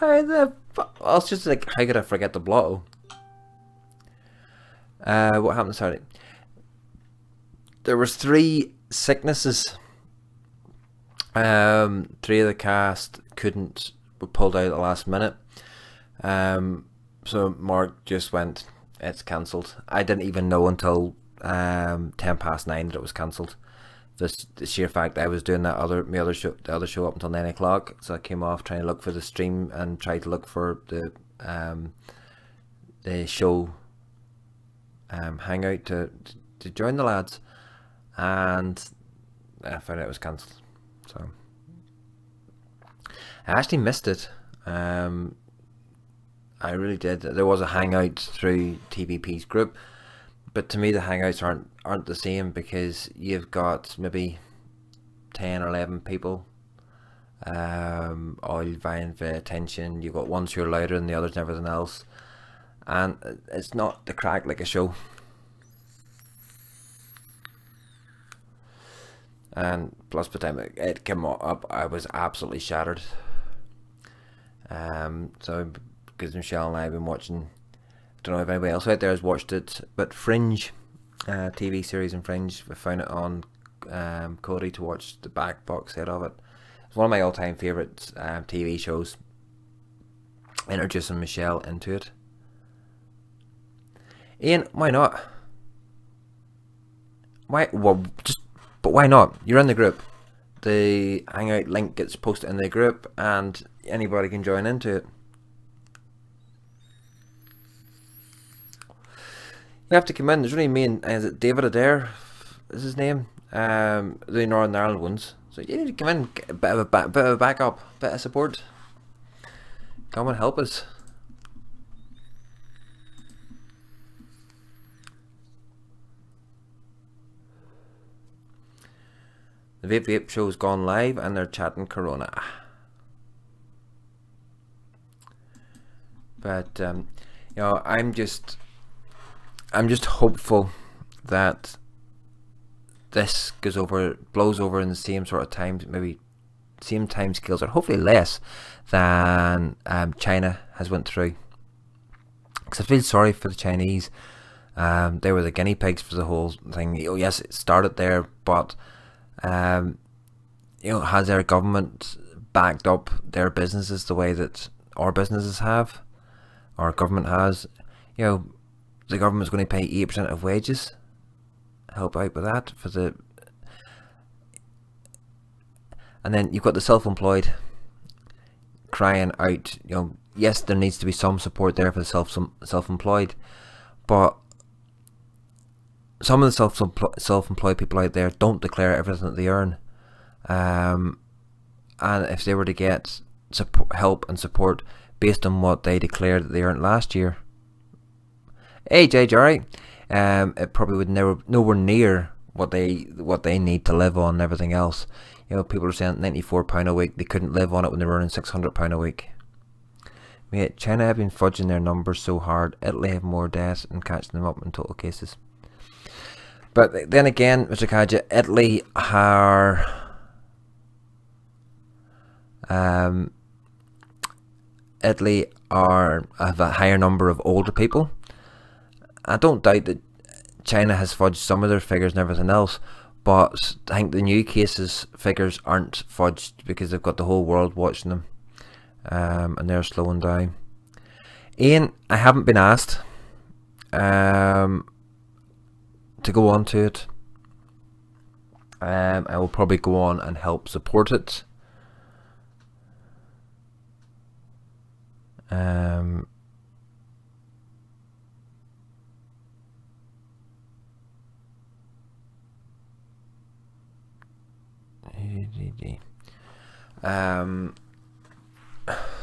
It's just like, how could I forget the blotto? What happened Saturday? There was 3 sicknesses Three of the cast were pulled out at the last minute. So Mark just went, it's cancelled. I didn't even know until 9:10 that it was cancelled. The sheer fact I was doing the other show up until 9 o'clock, so I came off trying to look for the stream and tried to look for the show hangout to join the lads, and I found out it was cancelled. So I actually missed it. I really did. There was a hangout through TVP's group, but to me the hangouts aren't the same, because you've got maybe 10 or 11 people all vying for attention. You've got ones who are louder than the others and everything else, and it's not the crack like a show. And plus, by the time it came up, I was absolutely shattered. So because Michelle and I have been watching, I don't know if anybody else out there has watched it, but Fringe, TV series in Fringe, we found it on Cody to watch the back box set of it. It's one of my all-time favourite TV shows. Introducing Michelle into it. Ian, why not? But why not? You're in the group. The hangout link gets posted in the group, and anybody can join into it. You have to come in. There's only me and is it David Adair? Is his name? The Northern Ireland ones. So you need to come in, get a bit of a backup, bit of support. Come and help us. The Vape show's gone live and they're chatting Corona. But you know, I'm just hopeful that this blows over in the same sort of time, maybe same time scales, or hopefully less than China has went through. Because I feel sorry for the Chinese. They were the guinea pigs for the whole thing. Oh yes, it started there, but you know, has their government backed up their businesses the way that our businesses have? Our government has. You know, the government's going to pay 8% of wages, help out with that for the, and then you've got the self-employed crying out. You know, yes, there needs to be some support there for the self-employed, but some of the self-employed people out there don't declare everything that they earn, and if they were to get help and support based on what they declared that they earned last year, alright, it probably would nowhere near what they need to live on and everything else. You know, people are saying £94 a week. They couldn't live on it when they were earning £600 a week. Mate, China have been fudging their numbers so hard. Italy have more deaths and catching them up in total cases. But then again, Mr. Kaja, Italy have a higher number of older people. I don't doubt that China has fudged some of their figures and everything else, but I think the new cases figures aren't fudged because they've got the whole world watching them, and they're slowing down. Ian, I haven't been asked to go on to it. I will probably go on and help support it.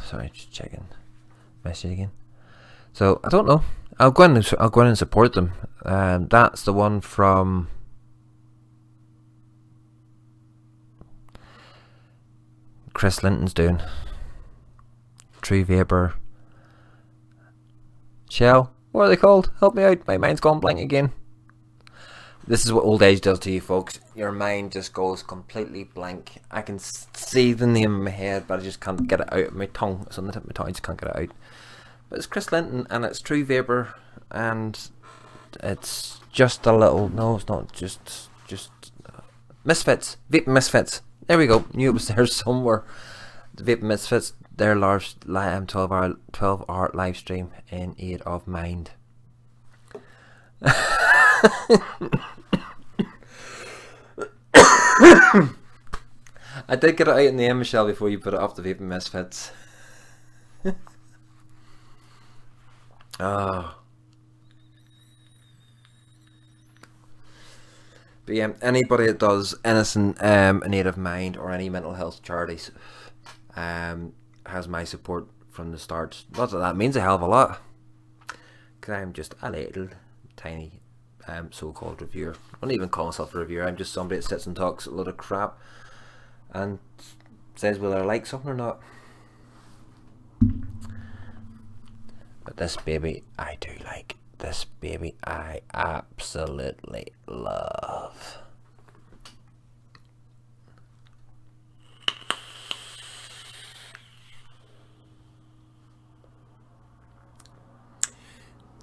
Sorry, just checking message again. So I don't know. I'll go in and support them. That's the one from Chris Linton's doing. True Vapor. Shell. What are they called? Help me out. My mind's gone blank again. This is what old age does to you, folks. Your mind just goes completely blank. I can see the name in my head, but I just can't get it out of my tongue. It's on the tip of my tongue. I just can't get it out. But it's Chris Linton, and it's True Vapor, and it's just a little. No, it's not. Just Misfits. Vape Misfits. There we go. Knew it was there somewhere. The Vaping Misfits, their large 12-hour live stream in aid of Mind. I did get it out in the end, Michelle, before you put it off the Vaping Misfits. Oh. But yeah, anybody that does anything in aid of Mind or any mental health charities has my support from the start. Not that that means a hell of a lot, because I'm just a little tiny so-called reviewer. I don't even call myself a reviewer. I'm just somebody that sits and talks a lot of crap and says whether I like something or not. But this baby I do like. This baby I absolutely love.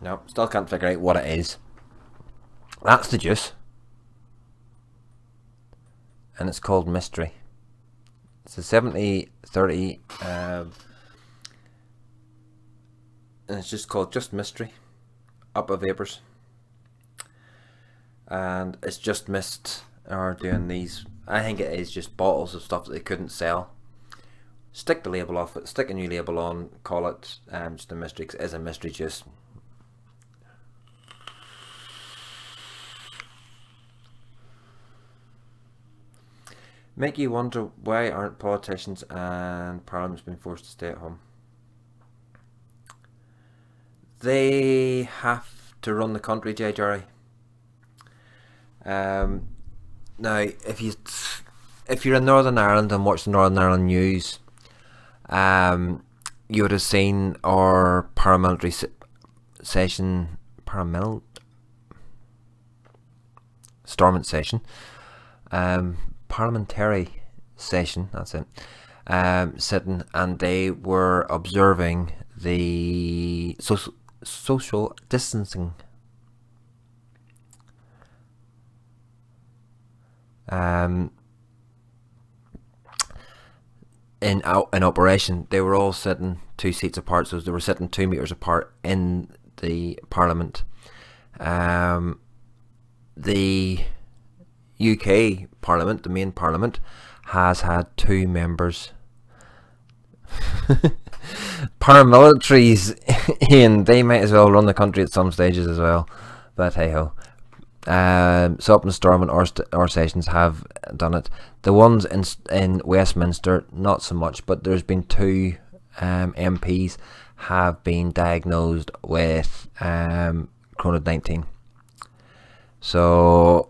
No, still can't figure out what it is. That's the juice. And it's called Mystery. It's a 70-30 and it's just called Just Mystery. Up of Vapors. And it's Just Mist are doing these. I think it is just bottles of stuff that they couldn't sell. Stick the label off it, stick a new label on, call it just a mystery, because it is a mystery juice. Make you wonder, why aren't politicians and parliaments being forced to stay at home? They have to run the country, Jay Jerry. Now, if you're in Northern Ireland and watch the Northern Ireland news, you would have seen our parliamentary session, stormont session, parliamentary session. That's it. Sitting, and they were observing the social distancing. In operation. They were all sitting 2 seats apart, so they were sitting 2 meters apart in the Parliament. The UK Parliament, the main Parliament, has had 2 members. Paramilitaries, Ian, they might as well run the country at some stages as well. But hey ho. So up in Stormont or sessions have done it. The ones in Westminster, not so much, but there's been 2 MPs have been diagnosed with COVID-19. So,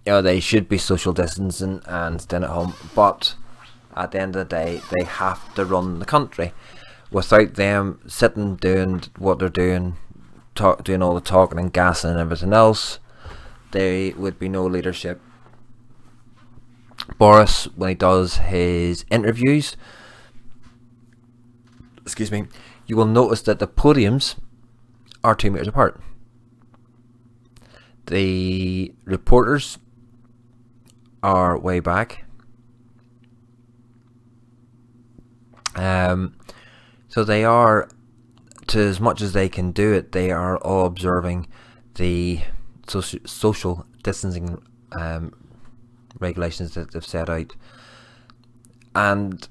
you know, they should be social distancing and staying at home, but at the end of the day, they have to run the country. Without them sitting doing what they're doing, doing all the talking and gassing and everything else, there would be no leadership. Boris, when he does his interviews, excuse me, you will notice that the podiums are 2 meters apart. The reporters are way back. So they are, to as much as they can do it, they are all observing the social distancing regulations that they've set out, and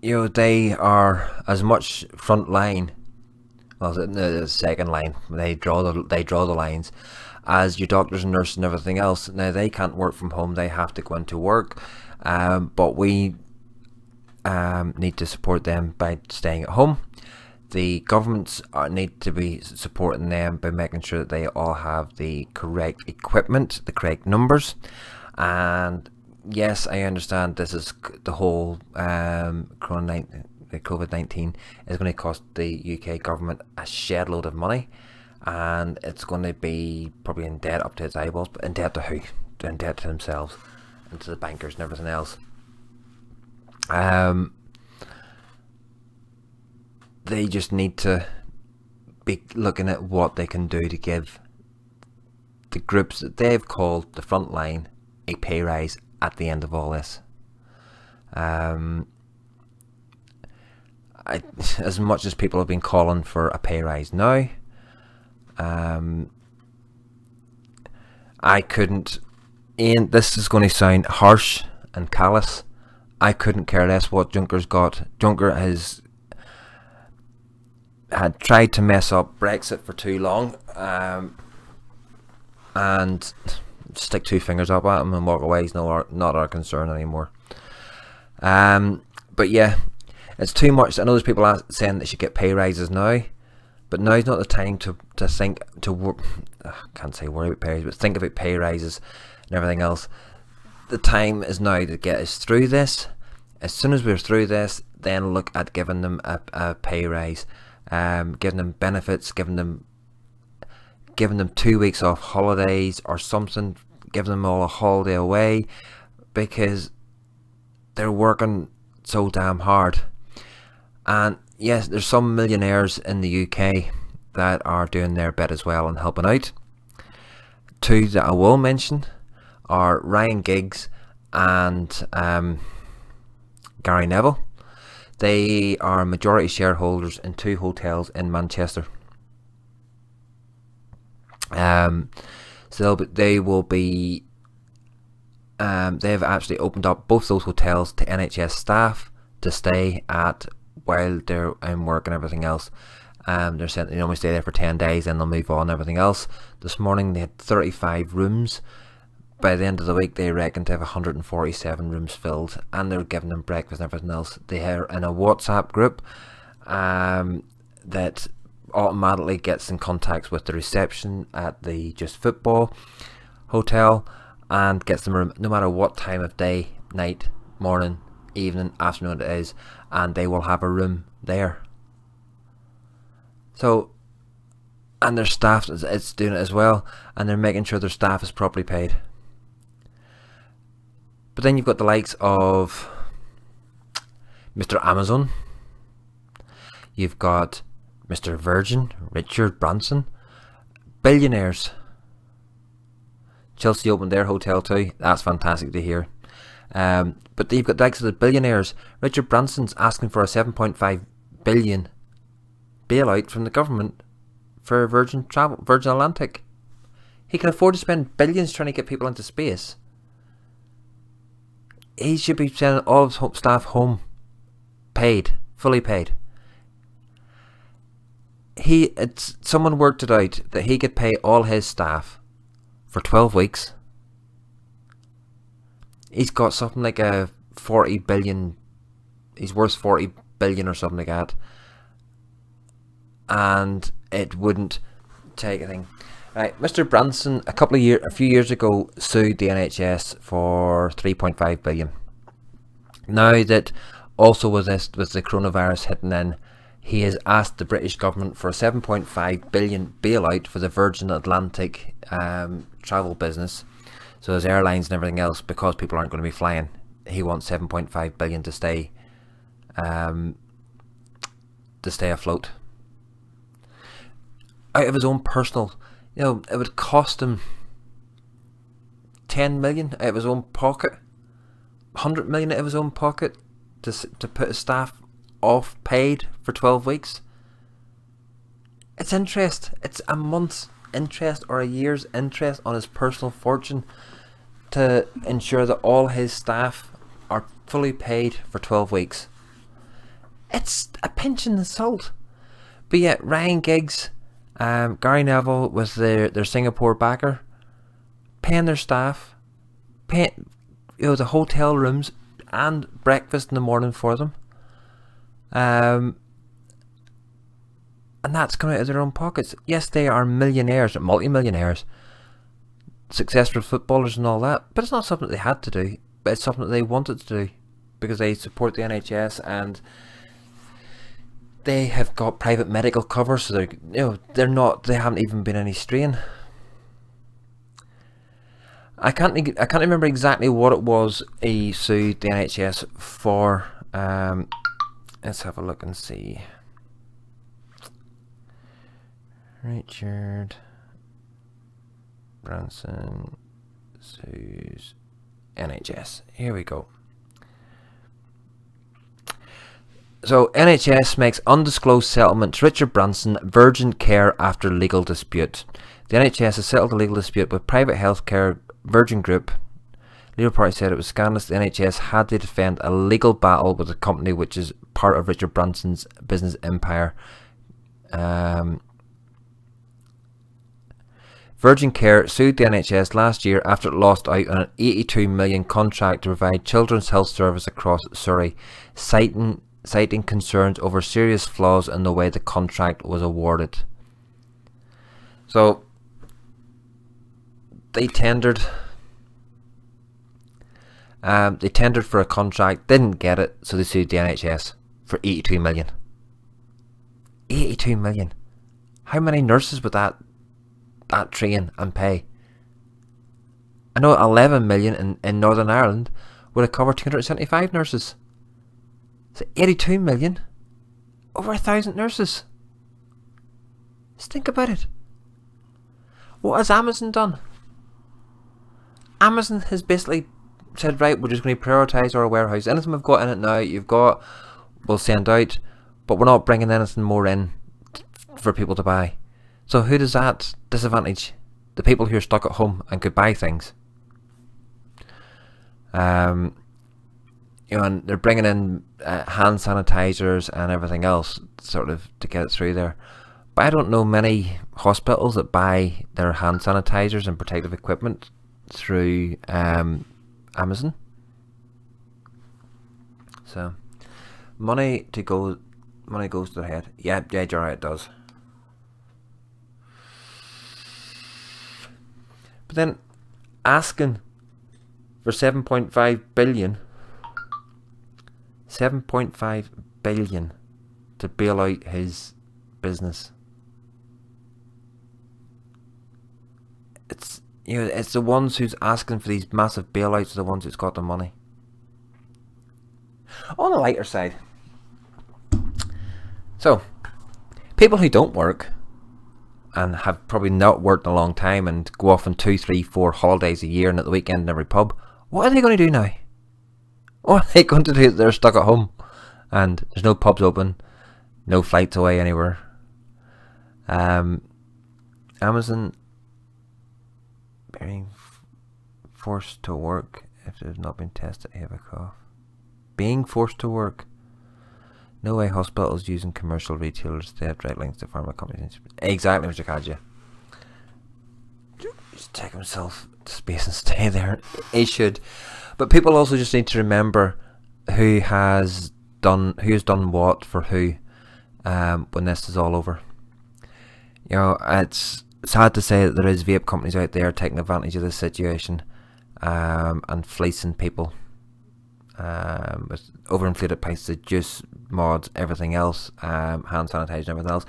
you know, they are as much front line, well, the second line, they draw the lines, as your doctors and nurses and everything else. Now they can't work from home, they have to go into work, but we need to support them by staying at home. The governments need to be supporting them by making sure that they all have the correct equipment, the correct numbers. And yes, I understand this is the whole COVID-19 is going to cost the UK government a shed load of money, and it's going to be probably in debt up to its eyeballs. But in debt to who? In debt to themselves and to the bankers and everything else. They just need to be looking at what they can do to give the groups that they've called the front line a pay rise at the end of all this. As much as people have been calling for a pay rise now, I couldn't, and this is going to sound harsh and callous, I couldn't care less what Juncker's got. Juncker had tried to mess up Brexit for too long, and stick two fingers up at him and walk away is not our concern anymore. But yeah, it's too much. I know there's people saying they should get pay rises now, but now's not the time to think I can't say worry about pay rises, but think about pay rises and everything else. The time is now to get us through this. As soon as we're through this, then look at giving them a pay rise, giving them benefits, giving them 2 weeks off holidays or something, giving them all a holiday away, because they're working so damn hard. And yes, there's some millionaires in the UK that are doing their bit as well and helping out. Two that I will mention are Ryan Giggs and Gary Neville. They are majority shareholders in 2 hotels in Manchester. So they will be. They've actually opened up both those hotels to NHS staff to stay at while they're in work and everything else. They're saying they normally stay there for 10 days and they'll move on and everything else. This morning they had 35 rooms. By the end of the week they reckon to have 147 rooms filled, and they're giving them breakfast and everything else. They are in a WhatsApp group that automatically gets in contact with the reception at the Just Football hotel and gets them a room no matter what time of day, night, morning, evening, afternoon it is, and they will have a room there. So, and their staff is doing it as well, and they're making sure their staff is properly paid. But then you've got the likes of Mr. Amazon, you've got Mr. Virgin, Richard Branson, billionaires. Chelsea opened their hotel too. That's fantastic to hear. But you've got the likes of the billionaires. Richard Branson's asking for a 7.5 billion bailout from the government for Virgin Atlantic. He can afford to spend billions trying to get people into space. He should be sending all of his staff home paid, fully paid. Someone worked it out that he could pay all his staff for 12 weeks. He's got something like a 40 billion. He's worth 40 billion or something like that. And it wouldn't take a thing. Right, Mr. Branson a few years ago sued the NHS for 3.5 billion. Now that also with the coronavirus hitting in, he has asked the British government for a 7.5 billion bailout for the Virgin Atlantic travel business. So his airlines and everything else, because people aren't going to be flying, he wants 7.5 billion to stay afloat. Out of his own personal, it would cost him 10 million out of his own pocket, 100 million out of his own pocket to put his staff off paid for 12 weeks. It's interest. It's a month's interest or a year's interest on his personal fortune to ensure that all his staff are fully paid for 12 weeks. It's a pinch in the salt. But yet Ryan Giggs, Gary Neville with their Singapore backer, paying their staff, paying the hotel rooms and breakfast in the morning for them. And that's coming out of their own pockets. Yes, they are millionaires, multi-millionaires, successful footballers and all that, but it's not something they had to do, but it's something that they wanted to do because they support the NHS and they have got private medical cover, so they haven't even been any strain. I can't remember exactly what it was he sued the NHS for. Let's have a look and see. Richard Branson sues NHS. Here we go. So NHS makes undisclosed settlement to Richard Branson, Virgin Care after legal dispute. The NHS has settled a legal dispute with private healthcare Virgin Group. Legal party said it was scandalous the NHS had to defend a legal battle with a company which is part of Richard Branson's business empire. Virgin Care sued the NHS last year after it lost out on an £82 million contract to provide children's health service across Surrey, citing concerns over serious flaws in the way the contract was awarded. So they tendered for a contract, didn't get it, so they sued the NHS for 82 million. 82 million. How many nurses would that train and pay? I know 11 million in Northern Ireland would have covered 275 nurses. So 82 million, over 1,000 nurses. Just think about it. What has Amazon done? Amazon has basically said, right, we're just going to prioritise our warehouse. Anything we've got in it now, we'll send out, but we're not bringing anything more in for people to buy. So who does that disadvantage? The people who are stuck at home and could buy things. And they're bringing in hand sanitizers and everything else, sort of, to get it through there. But I don't know many hospitals that buy their hand sanitizers and protective equipment through Amazon. So money goes to their head. Yeah, you're right, it does. But then asking for 7.5 billion to bail out his business. It's the ones who's asking for these massive bailouts are the ones who's got the money. On the lighter side, so people who don't work and have probably not worked in a long time and go off on 2, 3, 4 holidays a year and at the weekend in every pub, what are they going to do now? What are they going to do? They're stuck at home and there's no pubs open, no flights away anywhere. Amazon being forced to work if they've not been tested to have a cough. Being forced to work. No way hospitals using commercial retailers to have direct links to pharma companies. Exactly, Mr. Kadja. Just take himself to space and stay there. He should. But people also just need to remember who has done what for who when this is all over. It's sad to say that there is vape companies out there taking advantage of this situation and fleecing people with overinflated prices of juice, mods, everything else, hand sanitizer and everything else.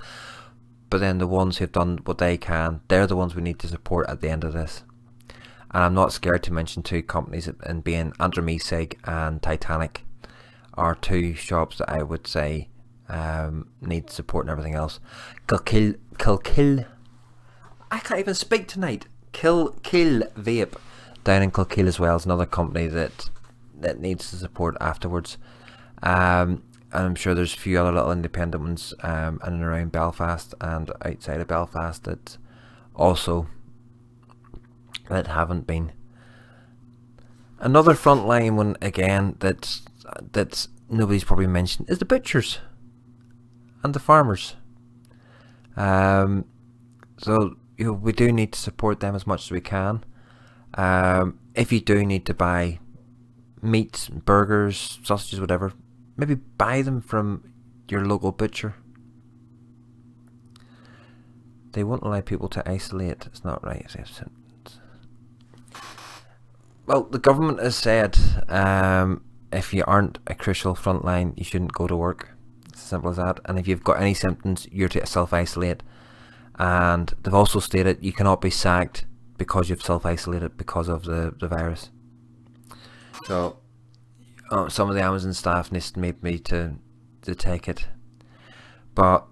But then the ones who've done what they can, they're the ones we need to support at the end of this. And I'm not scared to mention 2 companies, and being Andromesig and Titanic are 2 shops that I would say need support and everything else. Kilkill, I can't even speak tonight. Kill Vape down in Kilkill as well is another company that needs the support afterwards. And I'm sure there's a few other little independent ones in and around Belfast and outside of Belfast that also haven't been. Another frontline one again that's nobody's probably mentioned is the butchers and the farmers. So we do need to support them as much as we can. If you do need to buy meat, burgers, sausages, whatever, maybe buy them from your local butcher. They won't allow people to isolate. It's not right. Well, the government has said if you aren't a crucial frontline, you shouldn't go to work. It's as simple as that. And if you've got any symptoms, you're to self-isolate. And they've also stated you cannot be sacked because you've self-isolated because of the virus. So some of the Amazon staff need me to take it. But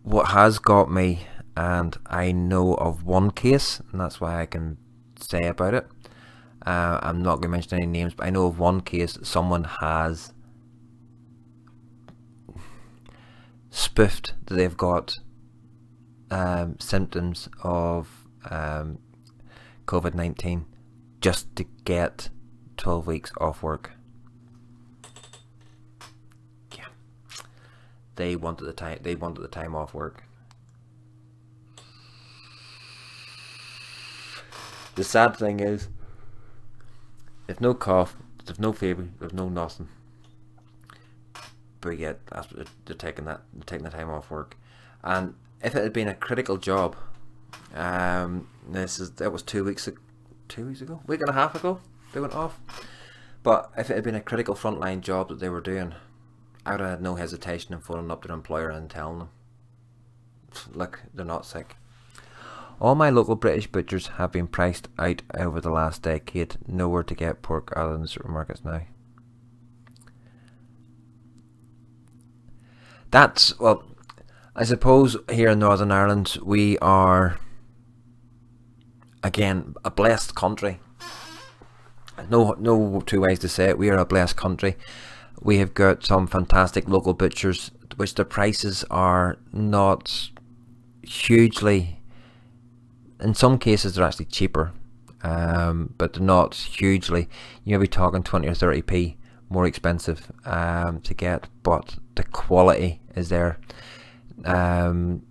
what has got me, and I know of one case, and that's why I can say about it. I'm not going to mention any names, but I know of one case that someone has spoofed that they've got symptoms of COVID-19 just to get 12 weeks off work. Yeah, they wanted the time. They wanted the time off work. The sad thing is, they've no cough, they've no fever, they've no nothing. But yet, after they're taking the time off work. And if it had been a critical job, that was 2 weeks ago, week and a half ago, they went off. But if it had been a critical frontline job that they were doing, I would have had no hesitation in phoning up their employer and telling them, look, they're not sick. All my local British butchers have been priced out over the last decade. Nowhere to get pork other than the supermarkets now. That's, well, I suppose here in Northern Ireland we are, again, a blessed country. No two ways to say it. We are a blessed country. We have got some fantastic local butchers, which the prices are not hugely. In some cases, they're actually cheaper, but they're not hugely. You may be talking 20 or 30p more expensive to get, but the quality is there. The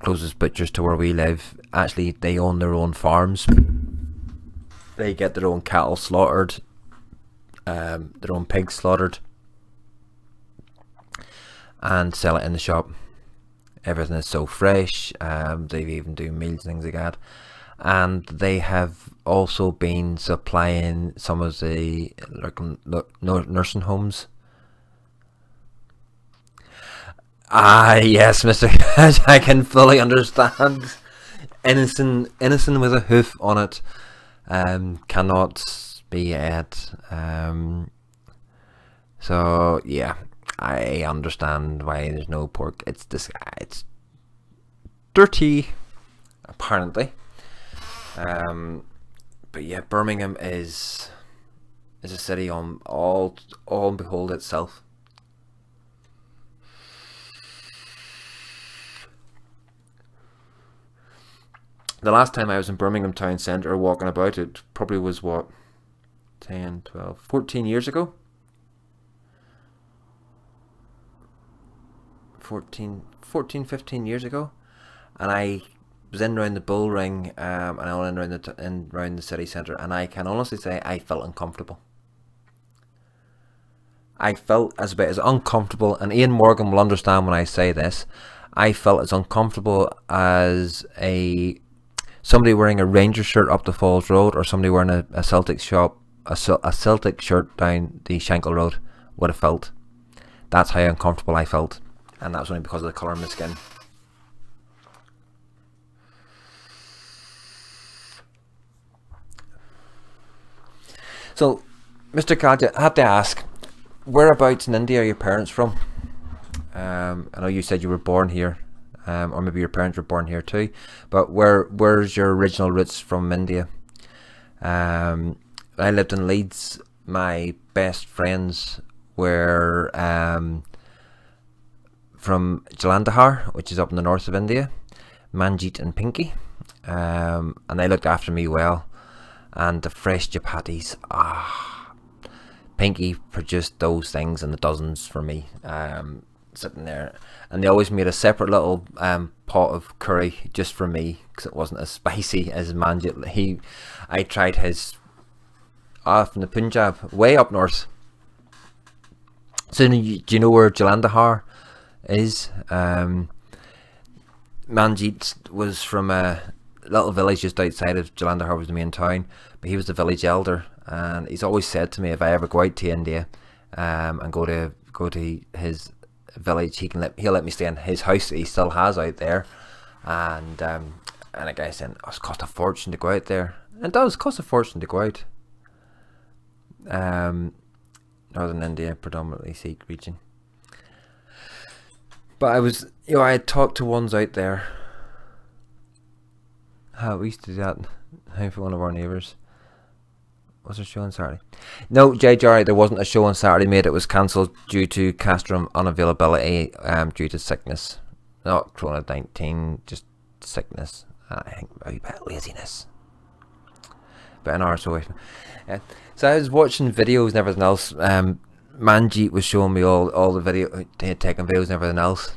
closest butchers to where we live, actually, they own their own farms. They get their own cattle slaughtered, their own pigs slaughtered, and sell it in the shop. Everything is so fresh. They even do meals, things like that. And they have also been supplying some of the nursing homes. Ah, yes, Mr. I can fully understand. Innocent with a hoof on it cannot be ate. So yeah, I understand why there's no pork. It's dirty, apparently. But yeah, Birmingham is a city on all and behold itself. The last time I was in Birmingham town centre walking about, it probably was what, 10, 12, 14 years ago? 14, 15 years ago. And I was in round the bull ring, and I went in round the city centre, and I can honestly say I felt uncomfortable. I felt as uncomfortable, and Ian Morgan will understand when I say this, I felt as uncomfortable as somebody wearing a Rangers shirt up the Falls Road, or somebody wearing a Celtic shirt down the Shankle Road would have felt. That's how uncomfortable I felt, and that was only because of the colour of my skin. So, Mr. Kadja, I have to ask, whereabouts in India are your parents from? I know you said you were born here, or maybe your parents were born here too, but where's your original roots from India? I lived in Leeds. My best friends were from Jalandhar, which is up in the north of India, Manjeet and Pinky, and they looked after me well. And the fresh chapatis, Pinky produced those things in the dozens for me, sitting there, and they always made a separate little pot of curry just for me, because it wasn't as spicy as Manjeet. I tried his from the Punjab, way up north. So do you know where Jalandhar is? Manjeet was from a little village just outside of Jalandhar, was the main town, but he was the village elder, and he's always said to me, if I ever go out to India and go to his village, he'll let me stay in his house that he still has out there. And a guy saying, oh, it's cost a fortune to go out there. And it does cost a fortune to go out. Northern India, predominantly Sikh region. But I had talked to ones out there. We used to do that for one of our neighbours. Was there a show on Saturday? No, JJ, there wasn't a show on Saturday, mate. It was cancelled due to castrum unavailability, due to sickness. Not Corona-19, just sickness. I think maybe a bit of laziness. But an hour or so away. Yeah. So I was watching videos and everything else. Manjeet was showing me all the video, taking videos and everything else.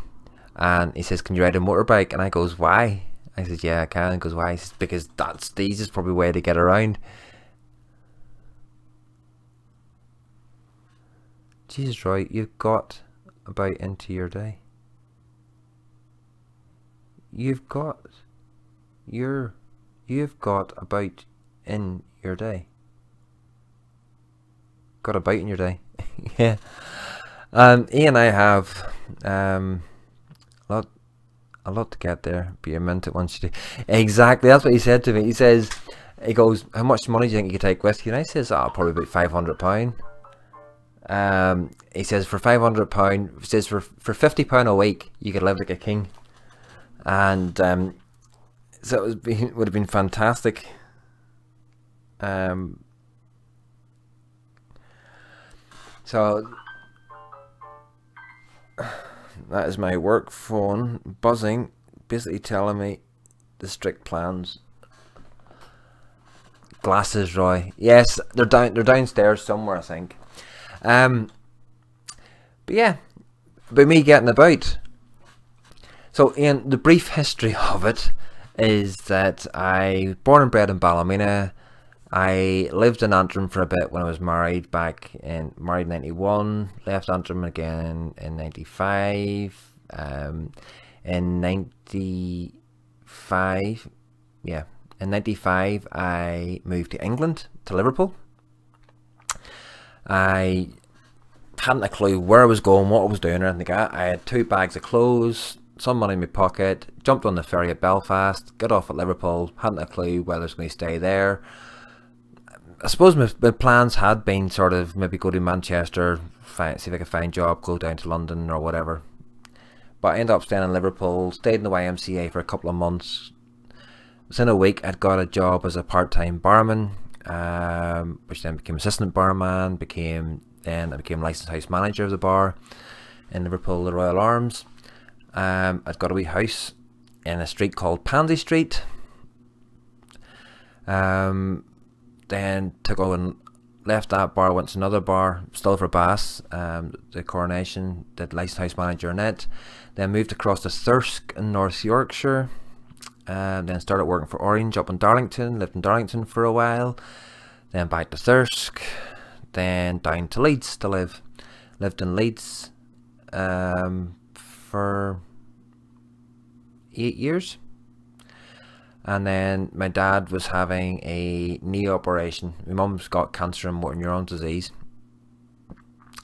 And he says, "Can you ride a motorbike?" And I goes, "Why?" I said, "Yeah, I can." He goes, "Why?" He says, "Because that's the easiest probably way to get around." Jesus, Roy, you've got about into your day. You've got about in your day. Got about in your day. Yeah. Ian and I have a lot to get there, but you're meant it once you do. Exactly, that's what he said to me. He goes, "How much money do you think you could take with you?" And I says, "Oh, probably about £500. He says for £500, he says for £50 a week, you could live like a king. And so would have been fantastic. So that is my work phone buzzing, basically telling me the strict plans. Glasses, Roy. Yes, they're downstairs somewhere, I think. But yeah, about me getting about. So, Ian, the brief history of it is that I was born and bred in Ballymena. I lived in Antrim for a bit when I was married, married in 91, left Antrim again in 95, in 95, yeah, in 95 I moved to England, to Liverpool. I hadn't a clue where I was going, what I was doing or anything like that. I had 2 bags of clothes, some money in my pocket, jumped on the ferry at Belfast, got off at Liverpool, hadn't a clue whether I was going to stay there. I suppose my plans had been sort of maybe go to Manchester, see if I could find a job, go down to London or whatever. But I ended up staying in Liverpool, stayed in the YMCA for a couple of months. Within a week I'd got a job as a part-time barman, which then became assistant barman, I became licensed house manager of the bar in Liverpool, the Royal Arms. I'd got a wee house in a street called Pansy Street. Then took on, left that bar, went to another bar, still for Bass, the Coronation, did licensed house manager in it. Then moved across to Thirsk in North Yorkshire. Then started working for Orange up in Darlington, lived in Darlington for a while. Then back to Thirsk. Then down to Leeds to live. Lived in Leeds for 8 years. And then my dad was having a knee operation. My mum's got cancer and motor neuron disease.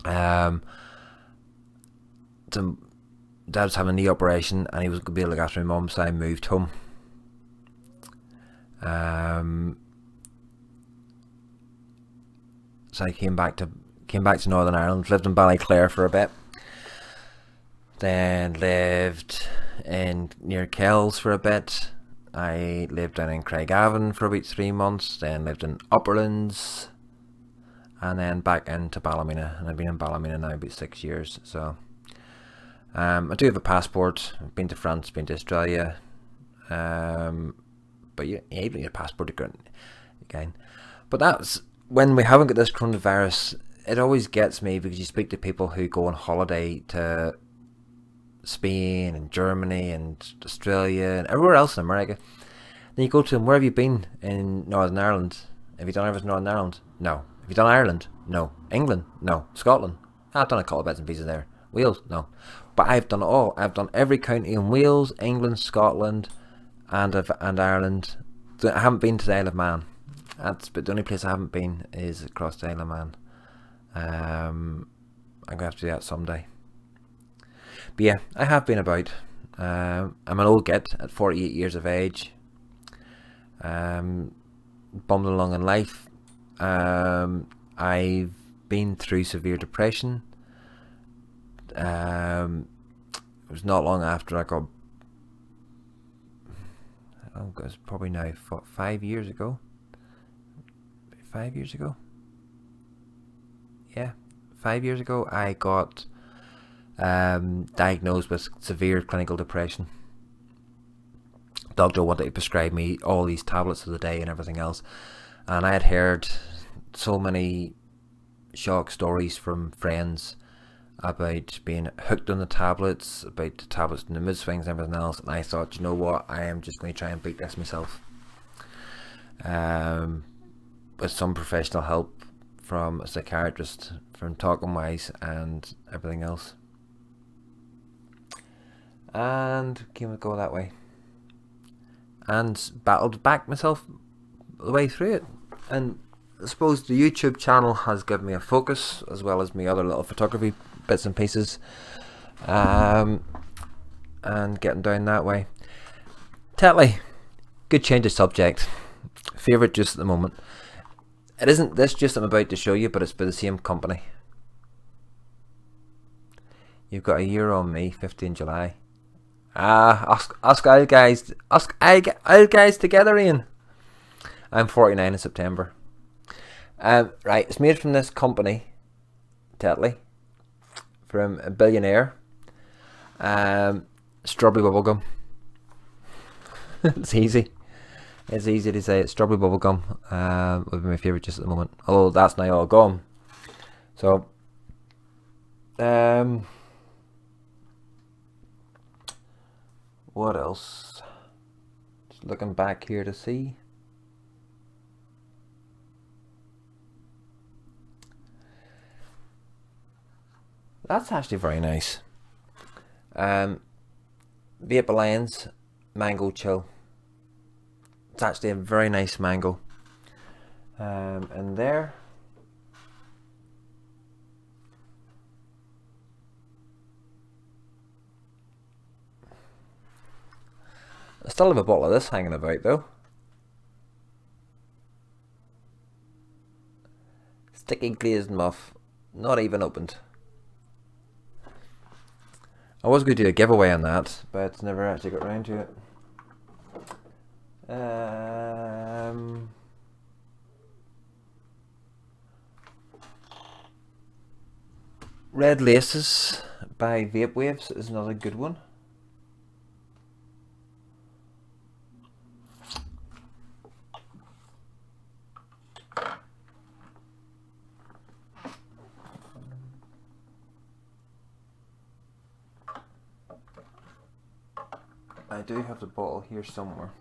So dad was having a knee operation and he was going to be able to look after my mum, so I moved home. So I came back to Northern Ireland, lived in Ballyclare for a bit. Then lived near Kells for a bit. I lived down in Craigavon for about 3 months, then lived in Upperlands, and then back into Ballymena, and I've been in Ballymena now about 6 years. So I do have a passport. I've been to France, been to Australia, but you don't need a passport to go again. But that's when we haven't got this coronavirus. It always gets me because you speak to people who go on holiday to Spain and Germany and Australia and everywhere else in America. Then you go to them, "Where have you been in Northern Ireland? Have you done everything in Northern Ireland?" "No." "Have you done Ireland?" "No." "England?" "No." "Scotland?" "I've done a couple of bits and pieces there." "Wales?" "No." But I've done it all. I've done every county in Wales, England, Scotland and Ireland. I haven't been to the Isle of Man. But the only place I haven't been is across the Isle of Man. I'm going to have to do that someday. But yeah, I have been about. I'm an old git at 48 years of age. Bumbling along in life. I've been through severe depression. It was not long after I got, it was probably now 5 years ago. 5 years ago. Yeah, 5 years ago I got diagnosed with severe clinical depression. Doctor wanted to prescribe me all these tablets of the day and everything else, and I had heard so many shock stories from friends about being hooked on the tablets, about the tablets and the mood swings and everything else, and I thought, you know what, I am just going to try and beat this myself, with some professional help from a psychiatrist, from Talking Wise and everything else, and came to go that way, and battled back myself the way through it. And I suppose the YouTube channel has given me a focus, as well as my other little photography bits and pieces, and getting down that way. Tetley, good change of subject. Favourite juice at the moment. It isn't this juice I'm about to show you, but it's by the same company. You've got a year on me, 15 July. Ask all guys together, Ian. I'm 49 in September. Right, it's made from this company, Tetley, from a billionaire. Strawberry bubblegum. It's easy. It's easy to say. It's strawberry bubblegum. Would be my favourite just at the moment. Although that's now all gone. So, what else? Just looking back here to see. That's actually very nice. Vape Alliance Mango Chill. It's actually a very nice mango. And there. I still have a bottle of this hanging about though. Sticky glazed muff, not even opened. I was going to do a giveaway on that, but never actually got around to it. Red Laces by Vape Waves is another good one. I do have the bottle here somewhere.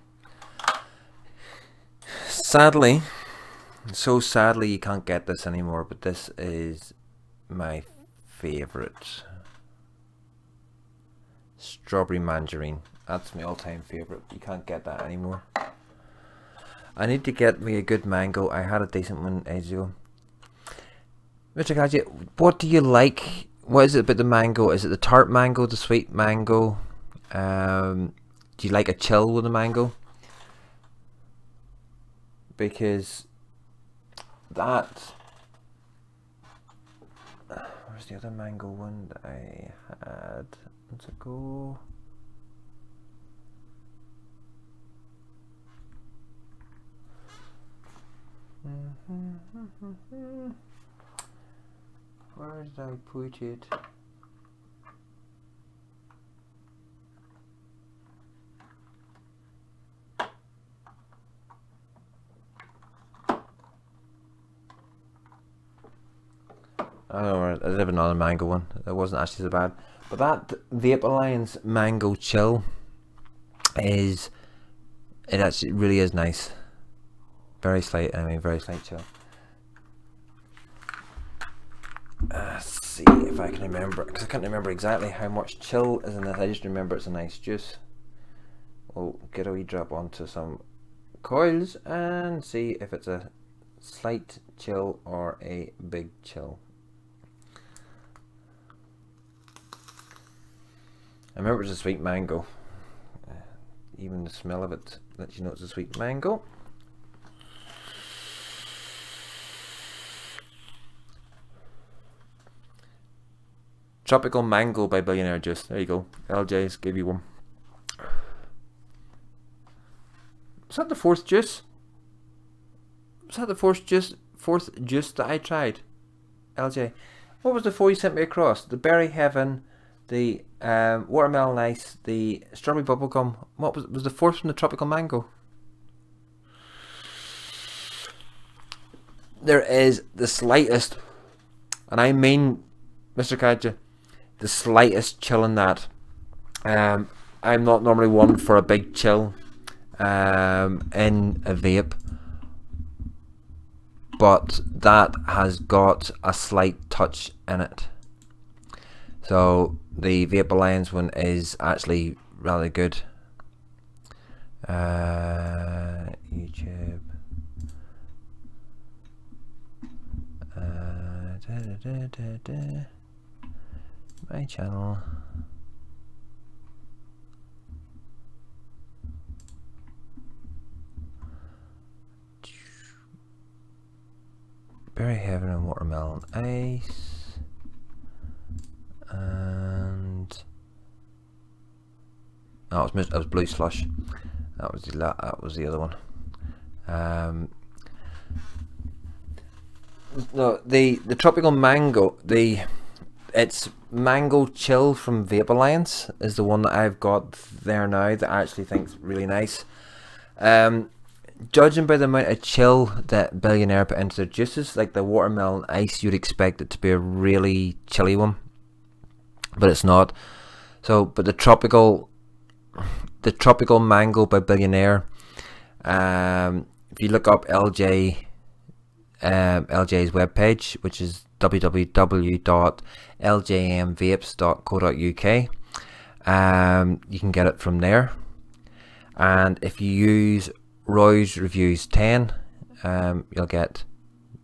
Sadly, so sadly you can't get this anymore, but this is my favourite. Strawberry Mandarin. That's my all-time favourite. You can't get that anymore. I need to get me a good mango. I had a decent one ages ago. Mr. Gadget, what do you like? What is it about the mango? Is it the tart mango, the sweet mango? Do you like a chill with a mango? Because that... Where's the other mango one that I had months ago? Where did I put it? I don't know, I have another mango one. That wasn't actually so bad. But that Vape Alliance Mango Chill is... It actually really is nice. Very slight, very slight chill. Let's see if I can remember, because I can't remember exactly how much chill is in this. I just remember it's a nice juice. We'll get a wee drop onto some coils and see if it's a slight chill or a big chill. I remember it's a sweet mango. Even the smell of it lets you know it's a sweet mango. Tropical Mango by Billionaire Juice. There you go. LJ's gave you one. Is that the fourth juice? Was that the fourth juice that I tried? LJ. What was the four you sent me across? The Berry Heaven, the Watermelon Ice, the Strawberry Bubblegum. What was the fourth from the Tropical Mango? There is the slightest, and I mean, Mr. Kaja, the slightest chill in that. I'm not normally one for a big chill in a vape, but that has got a slight touch in it. So the Vape Alliance one is actually rather good. YouTube. My channel. Berry Heaven and Watermelon Ice, and oh, it was Blue Slush. That was the other one. No, the Tropical Mango, it's Mango Chill from Vape Alliance is the one that I've got there now that I actually think's really nice. Judging by the amount of chill that Billionaire put into their juices, like the Watermelon Ice, you'd expect it to be a really chilly one, but it's not. So, but the tropical Mango by Billionaire, if you look up LJ's webpage, which is www.ljmvapes.co.uk, you can get it from there. And if you use Roy's Reviews 10, you'll get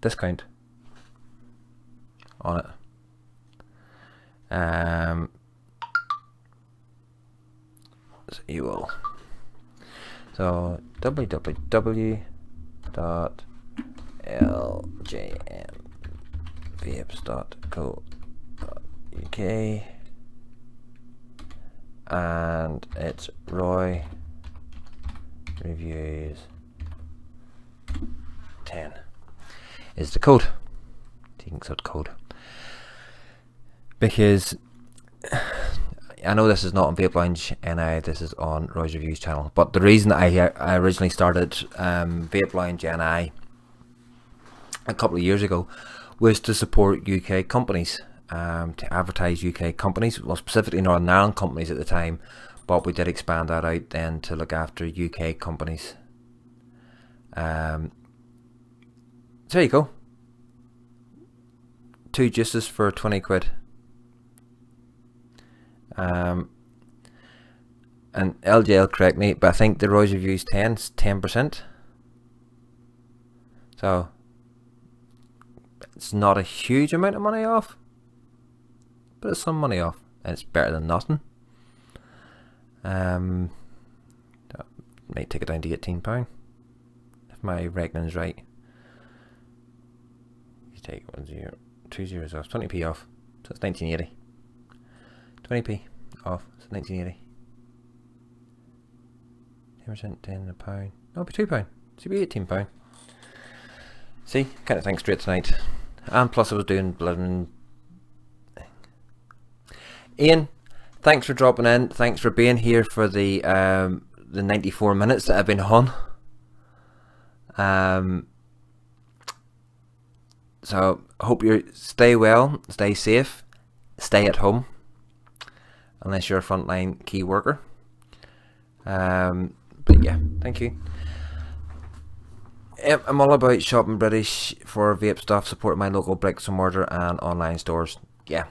discount on it. So you will. So www.ljmvapes.co.uk, and it's Roy Reviews 10 is the code. Taking code, because I know this is not on Vape Lounge NI, this is on Roy's Reviews channel, but the reason I originally started Vape Lounge NI a couple of years ago was to support UK companies, to advertise UK companies, well specifically Northern Ireland companies at the time, but we did expand that out then to look after UK companies. So there you go. 2 juices for 20 quid. And LJL, correct me, but I think the Roy's Reviews 10 is 10%. So it's not a huge amount of money off, but it's some money off, and it's better than nothing. That might take it down to £18 if my reckoning's right. You take 2 zeros off, 20p off, so it's 1980. 20p off, so 1980. 10%, 10 a pound. No, it'll be £2. So it'll be £18. See, kind of think straight tonight. And plus I was doing blood and Ian, thanks for dropping in. Thanks for being here for the 94 minutes that I've been on. So hope you stay well, stay safe, stay at home, unless you're a frontline key worker. But yeah, thank you. I'm all about shopping British for vape stuff, supporting my local bricks and mortar and online stores. Yeah.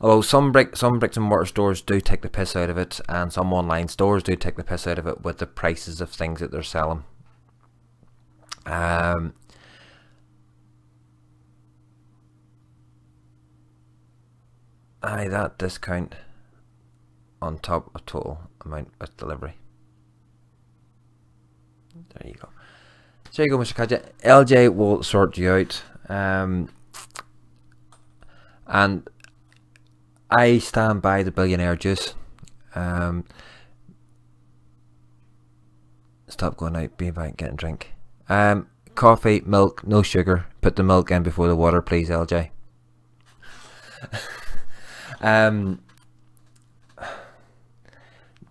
Although some bricks and mortar stores do take the piss out of it, and some online stores do take the piss out of it with the prices of things that they're selling. Aye, that discount on top of total amount with delivery. There you go. There you go, Mr. Kaja. LJ will sort you out. And I stand by the Billionaire juice. Stop going out, be about getting drink. Coffee, milk, no sugar. Put the milk in before the water, please, LJ.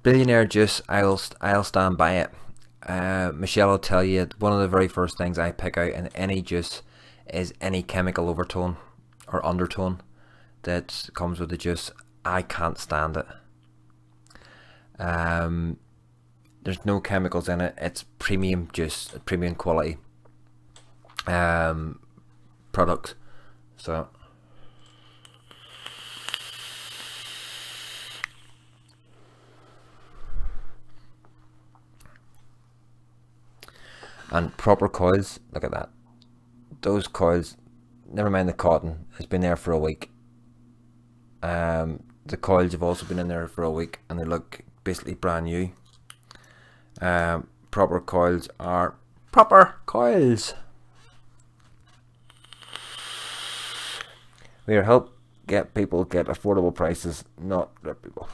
Billionaire juice, I'll stand by it. Michelle will tell you one of the very first things I pick out in any juice is any chemical overtone or undertone that comes with the juice. I can't stand it. There's no chemicals in it. It's premium juice, premium quality product. So and proper coils, look at that. Those coils, never mind the cotton, has been there for a week. The coils have also been in there for a week and they look basically brand new. Proper coils are proper coils. We are help get people get affordable prices, not rip people.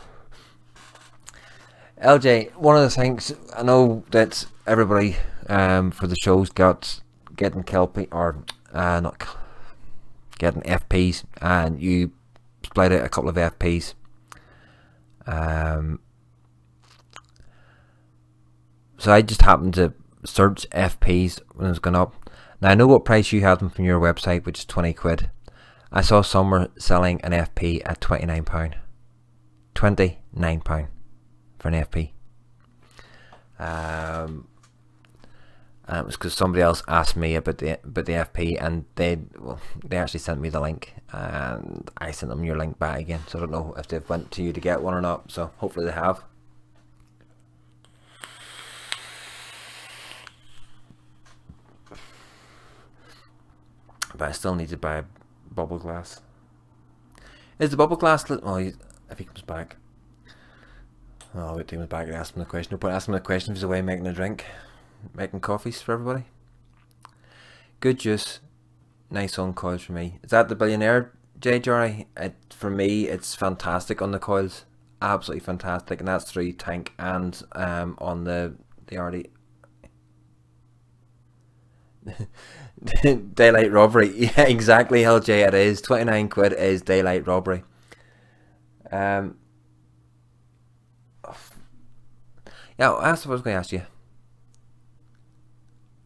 LJ, one of the things I know that everybody for the shows got getting Kelpie or not getting FPs, and you split out a couple of FPs. So I just happened to search FPs when it was going up. Now I know what price you had them from your website, which is 20 quid. I saw some were selling an FP at £29. £29 for an FP. And it was because somebody else asked me about the FP, and they actually sent me the link, and I sent them your link back again. So I don't know if they've went to you to get one or not. So hopefully they have. But I still need to buy bubble glass. Is the bubble glass lit? Well, if he comes back. Oh, I'll wait till he comes back and ask him the question. No point asking him the question if he's away making a drink. Making coffees for everybody. Good juice. Nice on coils for me. Is that the Billionaire, JJ? For me, it's fantastic on the coils. Absolutely fantastic. And that's 3 tank and on the RD. Daylight robbery. Yeah, exactly, LJ, it is. 29 quid is daylight robbery. Yeah, that's what I was going to ask you.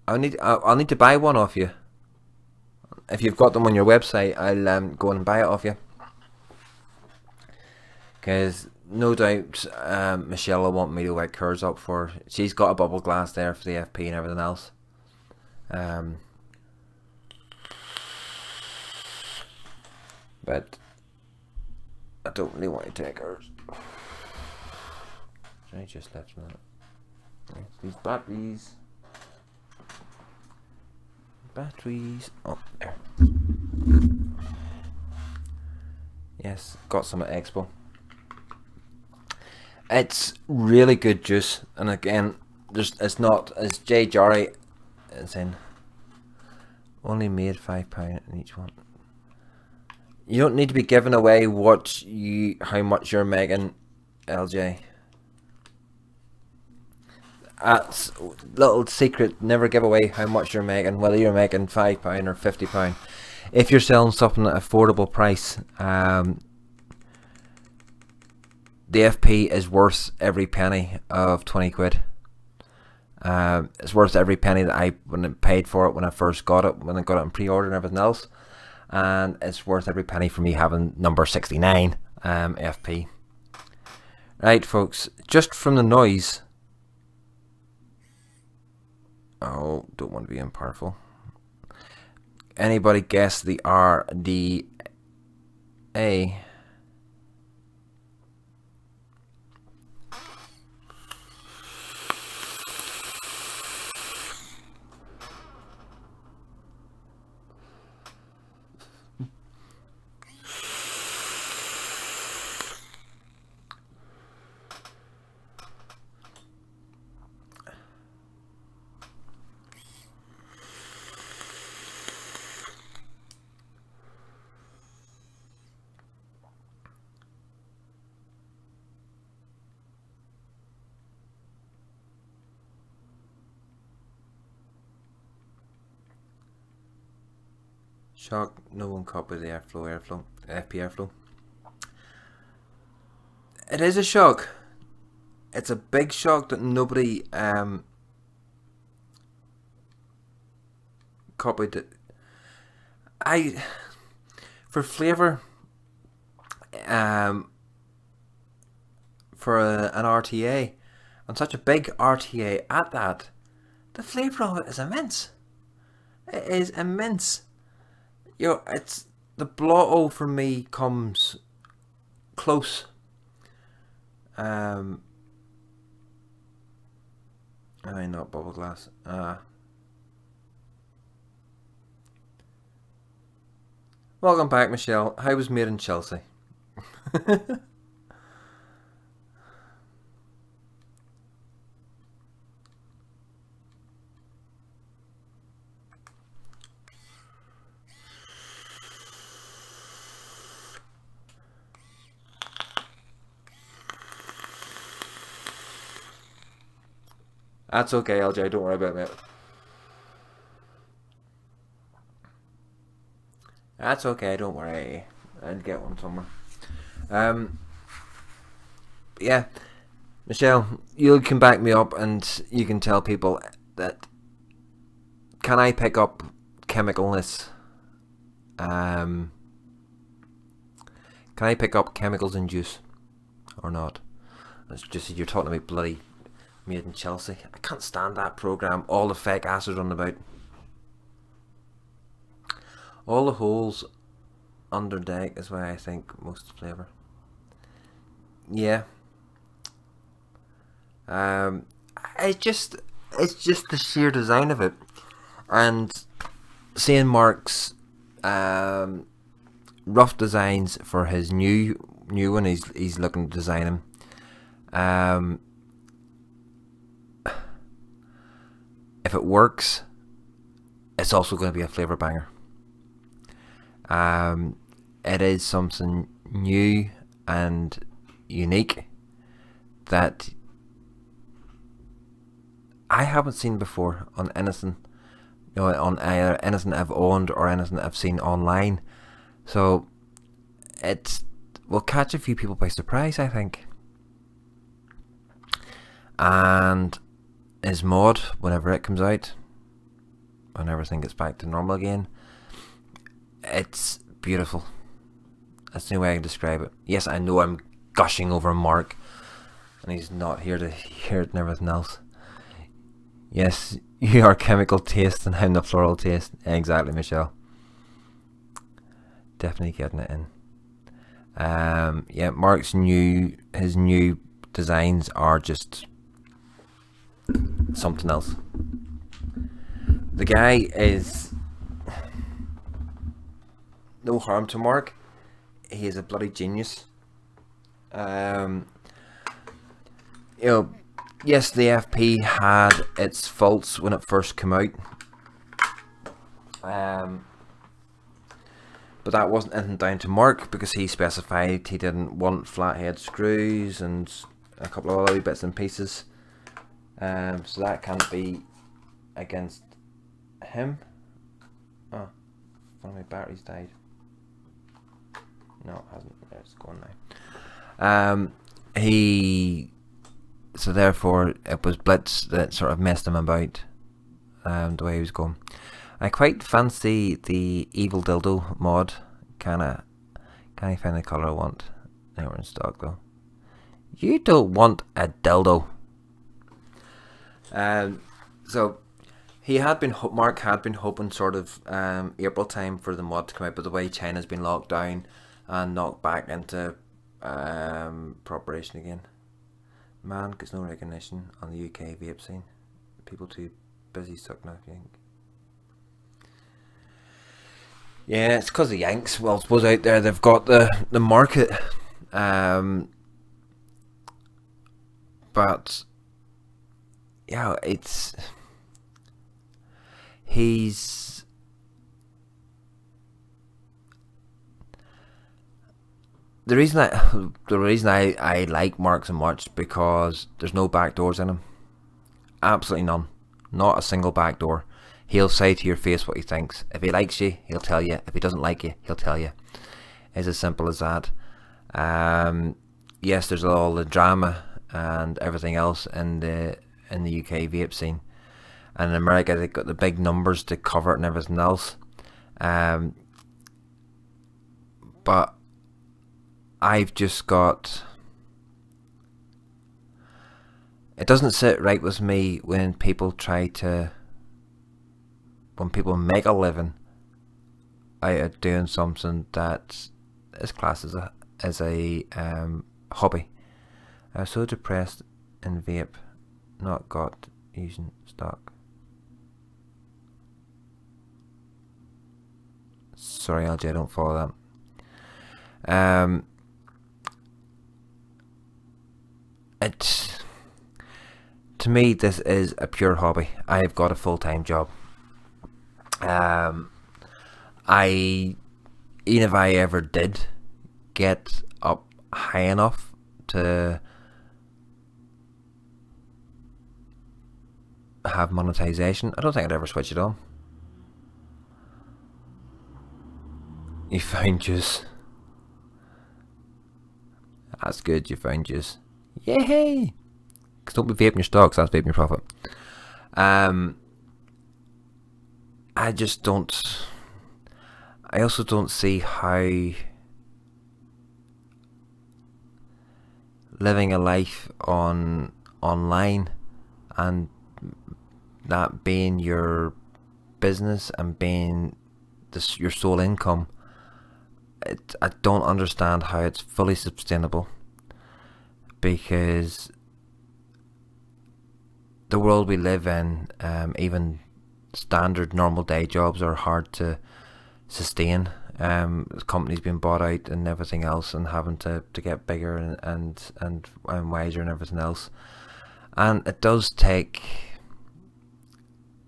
I'll need to buy one off you. If you've got them on your website, I'll go and buy it off you. Because no doubt Michelle will want me to wake hers up for her. She's got a bubble glass there for the FP and everything else. But I don't really want to take hers. I just left that. These batteries. Oh, there. Yes, got some at Expo. It's really good juice, and again, it's not as Jay Jarry is in. Only made £5 in each one. You don't need to be giving away how much you're making, LJ. That's little secret. Never give away how much you're making, whether you're making £5 or £50. If you're selling something at affordable price, the FP is worth every penny of 20 quid. It's worth every penny that I paid for it when I first got it, when I got it in pre-order and everything else, and it's worth every penny for me having number 69 FP. Right, folks, just from the noise. Oh, don't want to be impartial. Anybody guess the RDA? Shock, no one copied the FP airflow. It is a shock. It's a big shock that nobody copied it. For flavour, for an RTA, and such a big RTA at that, the flavour of it is immense. It is immense. You know, it's the blotto for me comes close. I not bubble glass. Welcome back, Michelle. How was Made in Chelsea? That's okay, LJ. Don't worry about it. That's okay. Don't worry. I'll get one somewhere. Yeah, Michelle, you can back me up, and you can tell people that. Can I pick up chemicalness? Can I pick up chemicals in juice, or not? It's just you're talking about bloody Made in Chelsea. I can't stand that program. All the fake acid on about. All the holes under deck is why I think most flavour. Yeah. It's just the sheer design of it, and seeing Mark's rough designs for his new one. He's looking to design him. If it works, it's also going to be a flavour banger. It is something new and unique that I haven't seen before on anything, you know, on either anything I've owned or anything I've seen online. So it will catch a few people by surprise, I think. And his mod, whenever it comes out, when everything gets back to normal again, it's beautiful. That's the only way I can describe it. Yes, I know I'm gushing over Mark, and he's not here to hear it and everything else. Yes, you are chemical taste and I'm the floral taste. Exactly, Michelle. Definitely getting it in. Yeah, Mark's his new designs are just something else. The guy is no harm to Mark. He is a bloody genius. You know, yes, the FP had its faults when it first came out. But that wasn't anything down to Mark, because he specified he didn't want flathead screws and a couple of other bits and pieces. So that can't be against him. Oh, one of my batteries died. No, it hasn't. It's gone now. So therefore it was Blitz that sort of messed him about, the way he was going. I quite fancy the Evil Dildo mod. Can't find the colour I want. They were in stock though. You don't want a dildo. So Mark had been hoping sort of April time for the mod to come out, but the way China's been locked down and knocked back into operation again. Man gets no recognition on the UK vape scene. People too busy sucking up, I think. Yeah, it's because the Yanks, well, I suppose out there they've got the market. But yeah, the reason I like Marks and March, because there's no back doors in him. Absolutely none. Not a single back door. he'll say to your face what he thinks. If he likes you, he'll tell you. If he doesn't like you, he'll tell you. It's as simple as that. Yes, there's all the drama and everything else in the UK vape scene, and in America they've got the big numbers to cover it and everything else. But I've just got, it doesn't sit right with me when people make a living out of doing something that is classed as a hobby. I was so depressed in vape, not got using stock. Sorry, LJ, I don't follow that. To me, this is a pure hobby. I have got a full-time job. Even if I ever did get up high enough to have monetization, I don't think I'd ever switch it on. You found juice. That's good, you found juice. Yay! Because don't be vaping your stocks, that's vaping your profit. I just don't, I also don't see how living a life online and that being your business and being your sole income, I don't understand how it's fully sustainable, because the world we live in, even standard normal day jobs are hard to sustain. Companies being bought out and everything else, and having to get bigger and wiser and everything else, and it does take,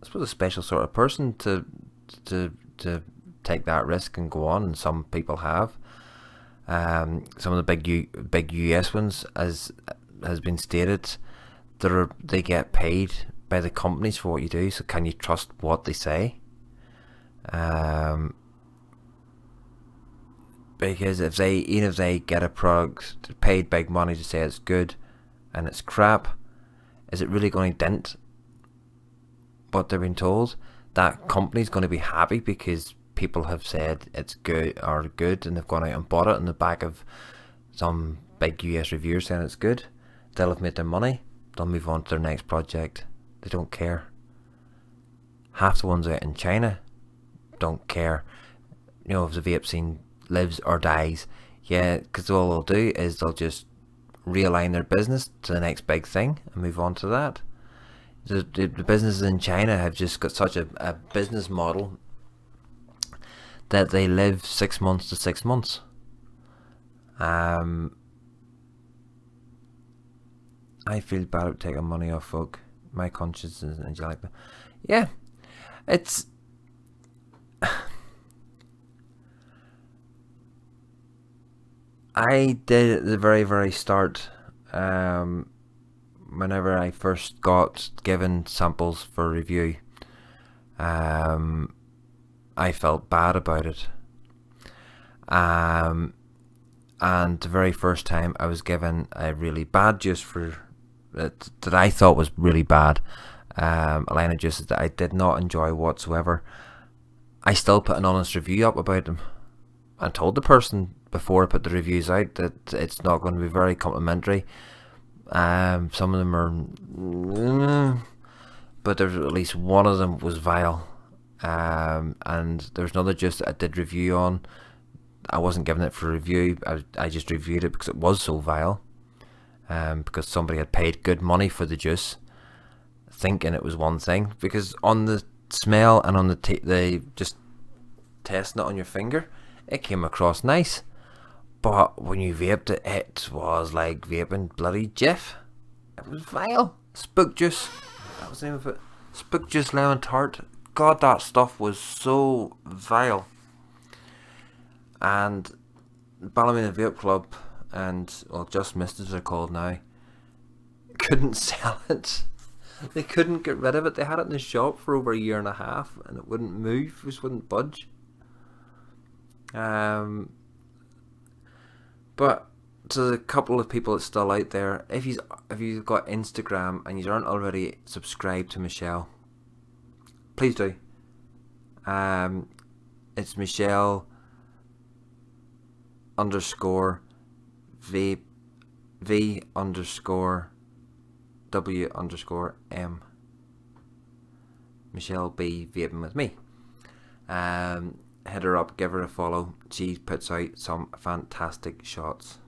I suppose, a special sort of person to take that risk and go on, and some people have. Some of the big US ones, as has been stated, they get paid by the companies for what you do. So can you trust what they say? Because even if they get a product, paid big money to say it's good and it's crap, is it really going to dent what they're being told? That company's going to be happy because people have said it's good, and they've gone out and bought it on the back of some big US reviewer saying it's good. They'll have made their money, they'll move on to their next project. They don't care. Half the ones out in China don't care, you know, if the vape scene lives or dies. Yeah, because all they'll do is they'll just realign their business to the next big thing and move on to that. The businesses in China have just got such a business model that they live 6 months to 6 months. I feel bad about taking money off folk. My conscience is, and you like that? Yeah, it's I did at the very start, whenever I first got given samples for review, I felt bad about it. And the very first time I was given a really bad juice for that I thought was really bad, a line of juices that I did not enjoy whatsoever, I still put an honest review up about them. I told the person before I put the reviews out that it's not going to be very complimentary. Some of them are, but there's at least one of them was vile. And there's another juice that I did review on. I wasn't giving it for review. I just reviewed it because it was so vile. Because somebody had paid good money for the juice, thinking it was one thing. Because on the smell and on the just testing it on your finger, it came across nice. But when you vaped it, it was like vaping bloody Jif. It was vile. Spook juice. That was the name of it. Spook juice lemon tart. God, that stuff was so vile. And Ballymena Vape Club and, well, Just Mist as they're called now, couldn't sell it. They couldn't get rid of it. They had it in the shop for over a year and a half, and it wouldn't move. It just wouldn't budge. But to the couple of people that's still out there, if you've got Instagram and you aren't already subscribed to Michelle, please do. It's Michelle _ V _ W _ M. Michelle B vaping with me. Hit her up, give her a follow. She puts out some fantastic shots.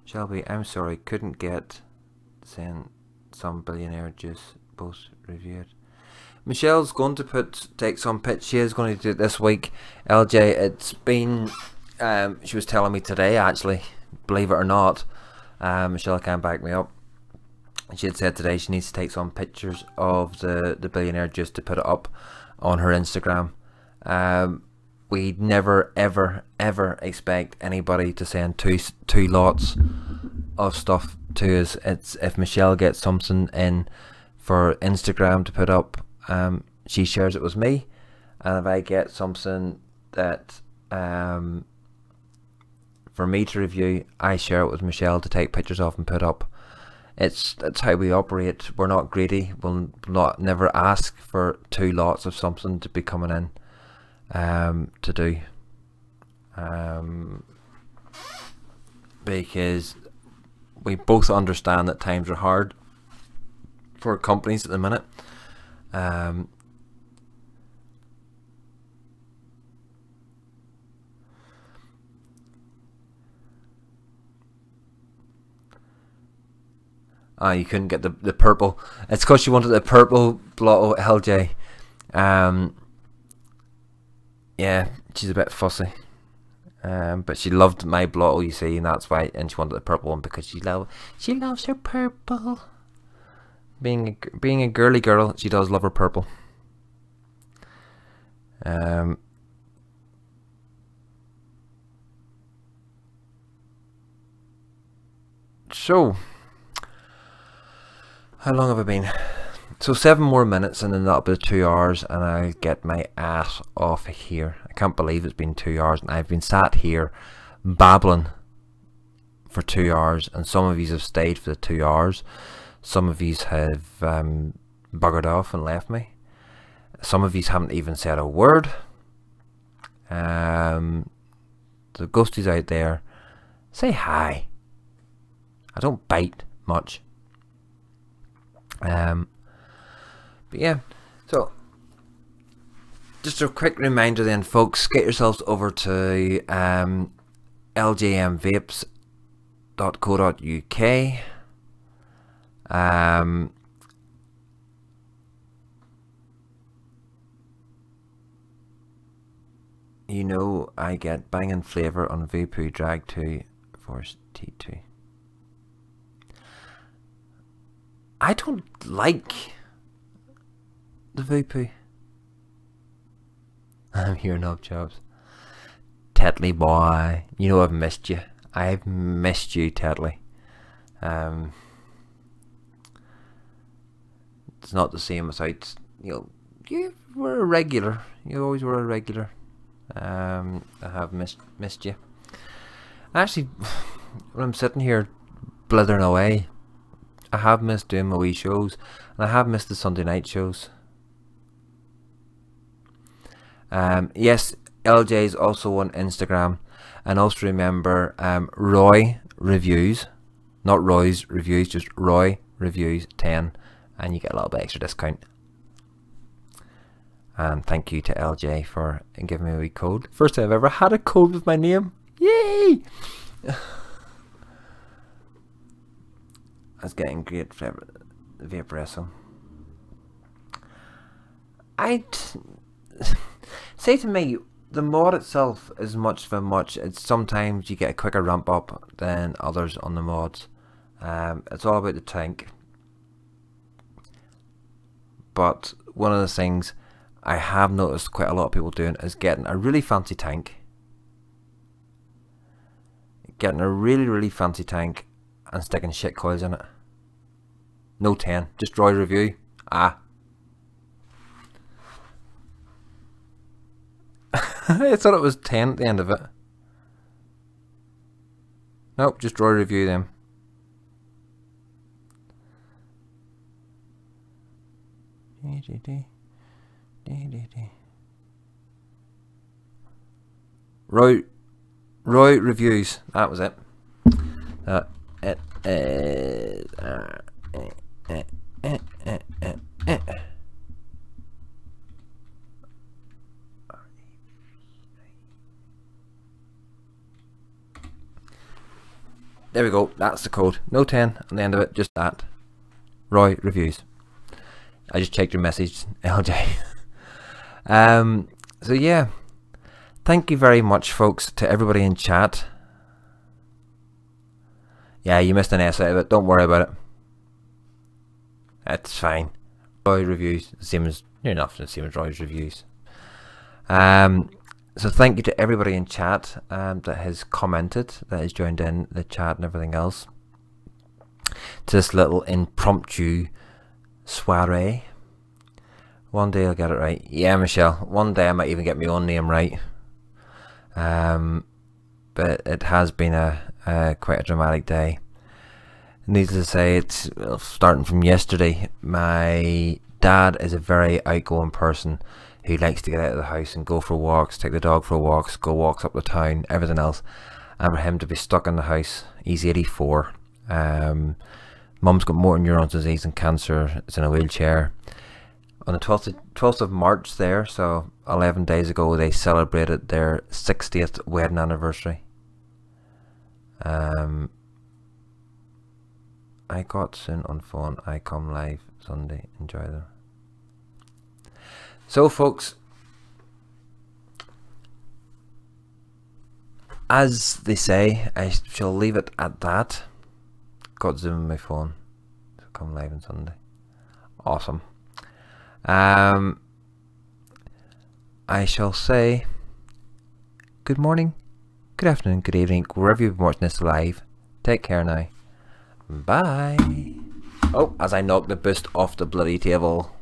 Shelby, I'm sorry, couldn't get saying some billionaire juice both reviewed. Michelle's going to take some pitch. She is going to do it this week. LJ, it's been she was telling me today, actually, believe it or not, Michelle can't back me up. She had said today she needs to take some pictures of the billionaire just to put it up on her Instagram. We'd never ever expect anybody to send two lots of stuff to us. It's if Michelle gets something in for Instagram to put up, she shares it with me, and if I get something that for me to review, I share it with Michelle to take pictures of and put up. That's how we operate. We're not greedy. We'll never ask for two lots of something to be coming in to do, because we both understand that times are hard for companies at the minute. You couldn't get the purple. It's because she wanted the purple blotto, LJ. Yeah, she's a bit fussy. But she loved my blotto, you see, and that's why. And she wanted the purple one because she loves her purple. Being a girly girl, she does love her purple. So, how long have I been? So 7 more minutes and then that'll be 2 hours and I'll get my ass off here. I can't believe it's been 2 hours and I've been sat here babbling for 2 hours, and some of you have stayed for the 2 hours. Some of you have buggered off and left me. Some of you haven't even said a word. The ghosties out there, say hi. I don't bite much. But yeah, so just a quick reminder then, folks, get yourselves over to ljmvapes.co.uk. You know I get banging flavour on Vapu Drag 2 Force T2. I don't like the Vapu. I'm here, Knob Jobs. Tetley boy, you know I've missed you. I've missed you, Tetley. It's not the same without, you were a regular. You always were a regular. I have missed you. Actually, when I'm sitting here blithering away, I have missed doing my wee shows, and I have missed the Sunday night shows. Yes, LJ is also on Instagram, and also remember Roy Reviews, not Roy's Reviews, just Roy Reviews 10, and you get a little bit extra discount. And thank you to LJ for giving me a wee code. First time I've ever had a code with my name. Yay! That's getting great for Vaporesso. I'd say to me, the mod itself is much for much. It's sometimes you get a quicker ramp up than others on the mods. It's all about the tank. But one of the things I have noticed quite a lot of people doing is getting a really fancy tank. Getting a really fancy tank and sticking shit coils in it. No 10, just droid review. Ah. I thought it was 10 at the end of it. Nope, just droid review them. Roy reviews. That was it. There we go. That's the code. No 10 on the end of it. Just that. Roy reviews. I just checked your message, LJ. So yeah, thank you very much, folks, to everybody in chat. Yeah, you missed an S out of it. Don't worry about it. That's fine. Roy reviews, same as near enough the same as Roy's reviews. So thank you to everybody in chat that has commented, that has joined in the chat and everything else. To this little impromptu soiree. One day I'll get it right. Yeah, Michelle. One day I might even get my own name right. But it has been quite a dramatic day. Needless to say, it's starting from yesterday. My dad is a very outgoing person who likes to get out of the house and go for walks, take the dog for walks, go walks up the town, everything else. And for him to be stuck in the house, he's 84. Mum's got motor neuron disease and cancer. Is in a wheelchair. On the 12th of March there, so 11 days ago, they celebrated their 60th wedding anniversary. I got soon on phone. I come live Sunday. Enjoy them. So folks, as they say, I shall leave it at that. Got Zoom on my phone. So come live on Sunday. Awesome. I shall say good morning, good afternoon, good evening, wherever you've been watching this live. Take care now. Bye. Oh, as I knock the boost off the bloody table.